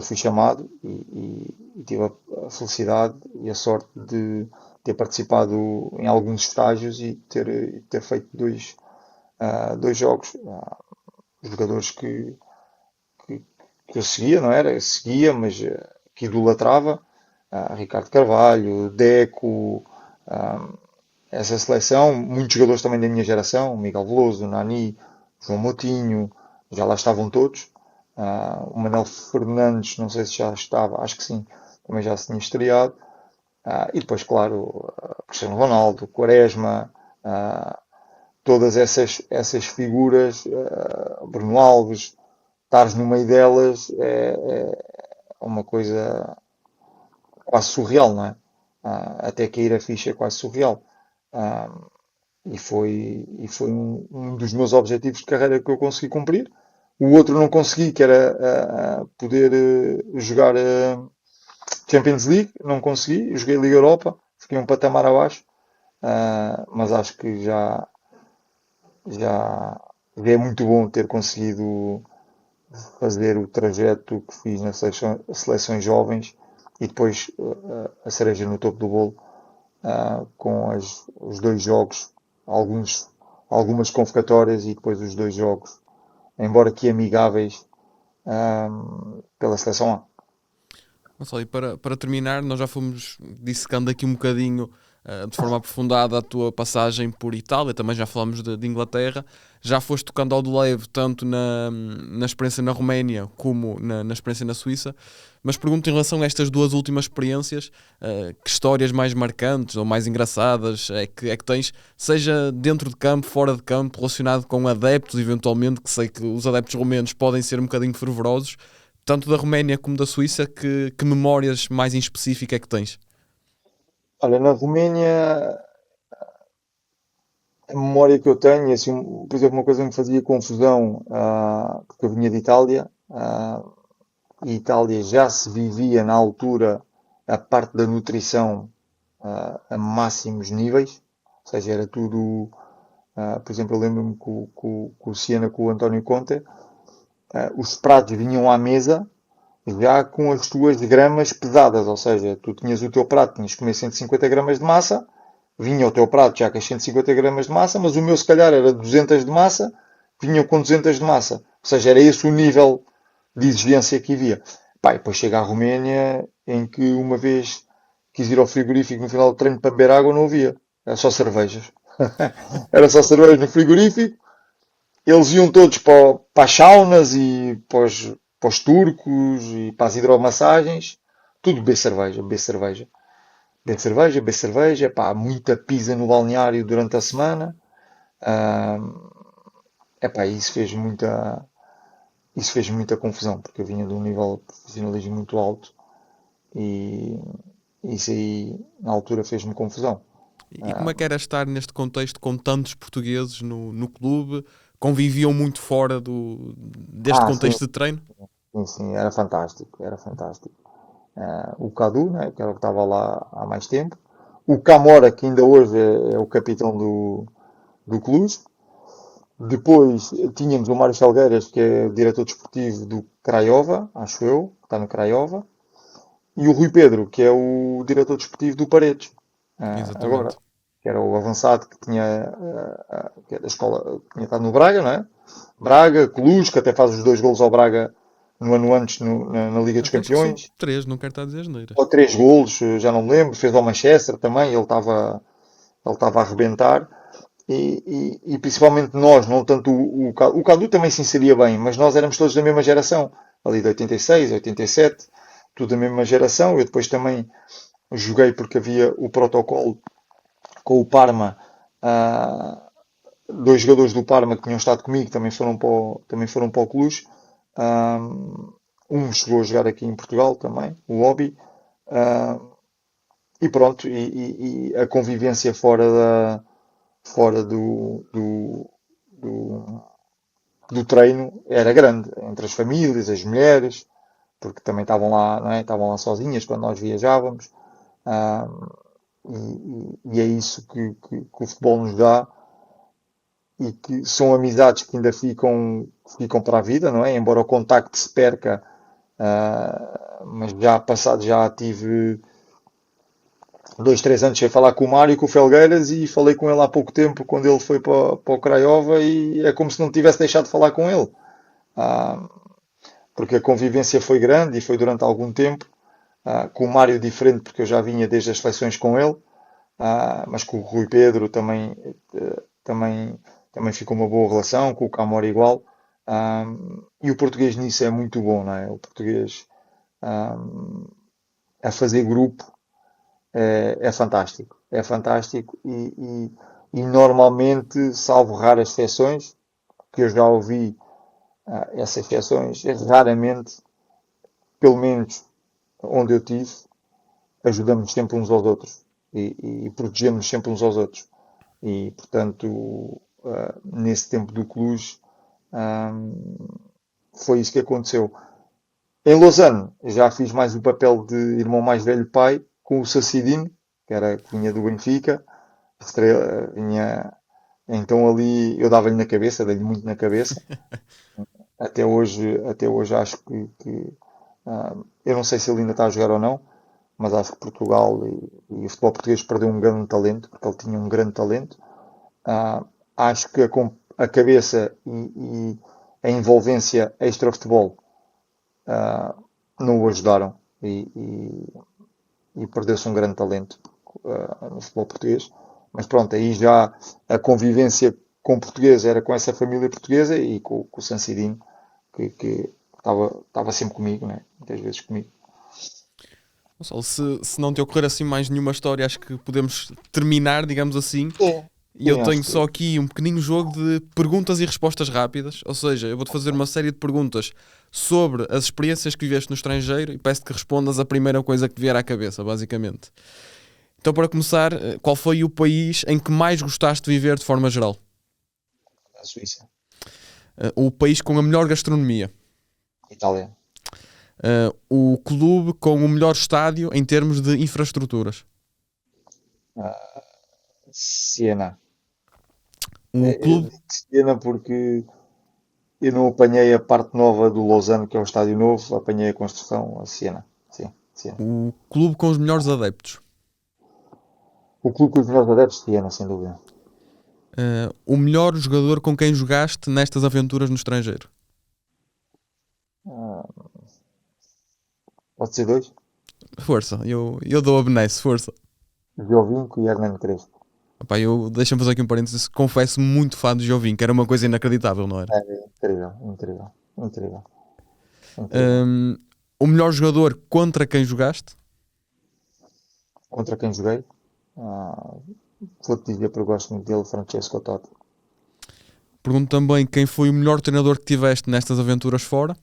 fui chamado e tive a felicidade e a sorte de ter participado em alguns estágios e ter feito dois jogos. Jogadores que, que eu seguia, não era? Eu seguia, mas que idolatrava. Ricardo Carvalho, Deco, essa seleção, muitos jogadores também da minha geração, Miguel Veloso, Nani, João Moutinho, já lá estavam todos. O Manuel Fernandes, não sei se já estava, acho que sim, também já se tinha estreado. E depois, claro, Cristiano Ronaldo, Quaresma, todas essas figuras, Bruno Alves, estares no meio delas é uma coisa quase surreal, não é? Até cair a ficha é quase surreal. Ah, e foi um dos meus objetivos de carreira que eu consegui cumprir. O outro não consegui, que era poder jogar Champions League, não consegui. Eu joguei Liga Europa, fiquei um patamar abaixo, mas acho que já é muito bom ter conseguido fazer o trajeto que fiz nas seleções jovens e depois a cereja no topo do bolo com os 2 jogos, algumas convocatórias e depois os 2 jogos, embora que amigáveis, pela seleção A. Gonçalo, e para terminar, nós já fomos dissecando aqui um bocadinho de forma aprofundada a tua passagem por Itália, também já falamos de Inglaterra, já foste tocando ao de leve tanto na experiência na Roménia como na experiência na Suíça, mas pergunto em relação a estas duas últimas experiências, que histórias mais marcantes ou mais engraçadas é que tens, seja dentro de campo, fora de campo, relacionado com adeptos, eventualmente, que sei que os adeptos romenos podem ser um bocadinho fervorosos, tanto da Roménia como da Suíça, que memórias mais em específico é que tens? Olha, na Roménia, a memória que eu tenho, assim, por exemplo, uma coisa que me fazia confusão, porque eu vinha de Itália, e Itália já se vivia na altura a parte da nutrição, a máximos níveis, ou seja, era tudo, por exemplo, eu lembro-me com o Siena, com o António Conte, os pratos vinham à mesa já com as tuas gramas pesadas, ou seja, tu tinhas o teu prato, tinhas que comer 150 gramas de massa, vinha o teu prato já com as 150 gramas de massa, mas o meu se calhar era 200 de massa, vinha com 200 de massa. Ou seja, era esse o nível de exigência que havia. Pá, e depois chega à Roménia, em que uma vez quis ir ao frigorífico no final do treino para beber água, não havia. Era só cervejas. Era só cerveja no frigorífico. Eles iam todos para as saunas e para os turcos e para as hidromassagens. Tudo beber cerveja, beber cerveja. Beber cerveja, beber cerveja. Pá, muita pizza no balneário durante a semana. Ah, epá, isso fez muita confusão, porque eu vinha de um nível de profissionalismo muito alto e isso aí, na altura, fez-me confusão. E como é que era estar neste contexto com tantos portugueses no clube? Conviviam muito fora deste Sim, contexto de treino? sim, sim, era fantástico, era fantástico. O Cadu, né, que era o que estava lá há mais tempo. O Camora, que ainda hoje é o capitão do clube. Depois tínhamos o Mário Felgueiras, que é o diretor desportivo do Craiova, acho eu, que está no Craiova. E o Rui Pedro, que é o diretor desportivo do Paredes, agora, Exatamente. que era o avançado que tinha, que é da escola, tinha estado no Braga, não é? Braga, Cluj, que até faz os 2 golos ao Braga no ano antes na Liga dos Acho que são Campeões, três, não quero estar a dizer asneiras. ou 3 golos, já não me lembro, fez ao Manchester também, ele estava a arrebentar. E principalmente nós, não tanto o Cadu também se inseria bem, mas nós éramos todos da mesma geração, ali de 86, 87, tudo da mesma geração. Eu depois também joguei porque havia o protocolo com o Parma. 2 jogadores do Parma que tinham estado comigo também foram para o Cluj. Ah, um chegou a jogar aqui em Portugal também, o Obi. Ah, e pronto, e a convivência fora do treino era grande, entre as famílias, as mulheres, porque também estavam lá, não é? Estavam lá sozinhas quando nós viajávamos. Ah, e é isso que o futebol nos dá e que são amizades que ainda ficam para a vida, não é? Embora o contacto se perca, mas já tive 2, 3 anos sem falar com o Mário e com o Felgueiras e falei com ele há pouco tempo quando ele foi para o Craiova e é como se não tivesse deixado de falar com ele. Ah, porque a convivência foi grande e foi durante algum tempo. Com o Mário diferente porque eu já vinha desde as seleções com ele, mas com o Rui Pedro também ficou uma boa relação, com o Camora igual. Ah, e o português nisso é muito bom, não é? O português ah, a fazer grupo é fantástico. É fantástico e normalmente, salvo raras exceções, que eu já ouvi essas exceções, raramente, pelo menos onde eu tive, ajudamos sempre uns aos outros e protegemos sempre uns aos outros. E, portanto, nesse tempo do Cluj, foi isso que aconteceu. Em Lausanne, já fiz mais o papel de irmão mais velho pai, com o Sassidine, que vinha do Benfica, vinha, então ali eu dava-lhe na cabeça, dei-lhe muito na cabeça. Até hoje acho que eu não sei se ele ainda está a jogar ou não, mas acho que Portugal e o futebol português perdeu um grande talento, porque ele tinha um grande talento. Acho que a cabeça e a envolvência extra-futebol não o ajudaram e perdeu-se um grande talento fantástico no futebol português. Mas pronto, aí já a convivência com português era com essa família portuguesa e com o Sancidinho, que estava sempre comigo, né? Muitas vezes comigo. Gonçalo, se não te ocorrer assim mais nenhuma história, acho que podemos terminar, digamos assim. Sim, E eu sim, tenho acho que só aqui um pequenino jogo de perguntas e respostas rápidas. Ou seja, eu vou-te fazer uma série de perguntas sobre as experiências que viveste no estrangeiro e peço-te que respondas a primeira coisa que te vier à cabeça, basicamente. Então, para começar, qual foi o país em que mais gostaste de viver de forma geral? a Suíça, O país com a melhor gastronomia? Itália, O clube com o melhor estádio em termos de infraestruturas? Siena. O Eu clube... digo Siena porque eu não apanhei a parte nova do Lausanne, que é o estádio novo, apanhei a construção a Siena. Sim, Siena. O clube com os melhores adeptos? O clube com os melhores adeptos, Siena, sem dúvida. O melhor jogador com quem jogaste nestas aventuras no estrangeiro? Pode ser dois? Força, eu dou a benesse, força. Giovinco e Hernan Crespo. Epá, deixa-me fazer aqui um parênteses. Confesso muito fã de Jovim, que era uma coisa inacreditável, não era? É incrível, incrível, incrível, incrível. Hum, o melhor jogador contra quem jogaste? Contra quem joguei? Ah, vou-te dizer porque eu gosto muito dele, Francesco Totti. Pergunto também quem foi o melhor treinador que tiveste nestas aventuras fora?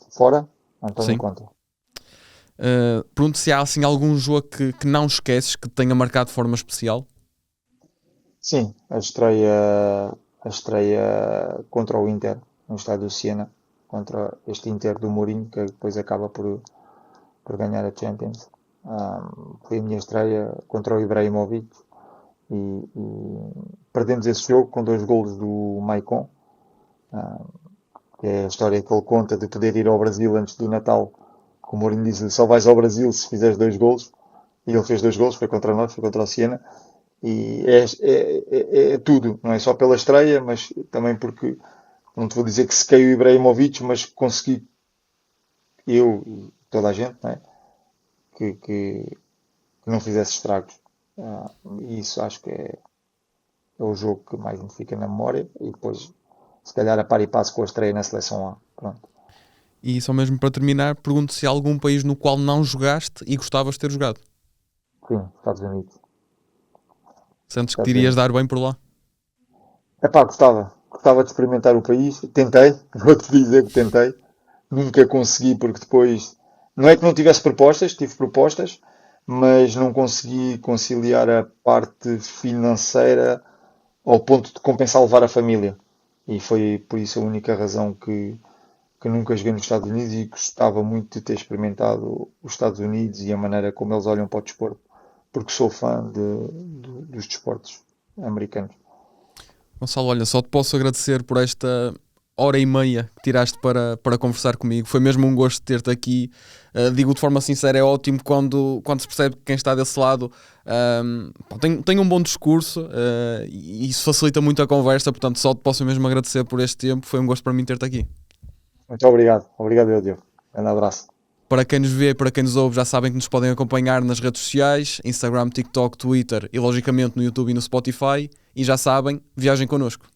Fora, António Sim. Conte. Pergunto se há assim algum jogo que não esqueces, que te tenha marcado de forma especial. Sim, a estreia contra o Inter, no estádio Siena, contra este Inter do Mourinho, que depois acaba por ganhar a Champions. Foi a minha estreia contra o Ibrahimovic e perdemos esse jogo com 2 golos do Maicon, que é a história que ele conta de poder ir ao Brasil antes do Natal. O Mourinho diz-lhe só vais ao Brasil se fizeres 2 golos. E ele fez 2 golos, foi contra nós, foi contra o Siena. E é tudo, não é só pela estreia, mas também porque, não te vou dizer que sequei o Ibrahimovic, mas consegui, eu e toda a gente, não é? que não fizesse estragos. E isso acho que é o jogo que mais me fica na memória. E depois, se calhar, a par e passo com a estreia na seleção A. Pronto. E só mesmo para terminar, pergunto se há algum país no qual não jogaste e gostavas de ter jogado. Sim, Estados Unidos. Sentes que te Estados irias Unidos. dar bem por lá? Epá, gostava de experimentar o país. Tentei, vou-te dizer que tentei. Nunca consegui porque depois, não é que não tivesse propostas, tive propostas, mas não consegui conciliar a parte financeira ao ponto de compensar levar a família. E foi por isso a única razão que nunca joguei nos Estados Unidos e gostava muito de ter experimentado os Estados Unidos e a maneira como eles olham para o desporto, porque sou fã dos desportos americanos. Gonçalo, olha, só te posso agradecer por esta hora e meia que tiraste para conversar comigo. Foi mesmo um gosto ter-te aqui. Digo de forma sincera, é ótimo quando se percebe que quem está desse lado tem um bom discurso e isso facilita muito a conversa. Portanto, só te posso mesmo agradecer por este tempo. Foi um gosto para mim ter-te aqui. Muito obrigado. Obrigado, eu, Diogo. Um abraço. Para quem nos vê, para quem nos ouve, já sabem que nos podem acompanhar nas redes sociais, Instagram, TikTok, Twitter e logicamente no YouTube e no Spotify. E já sabem, viajem connosco.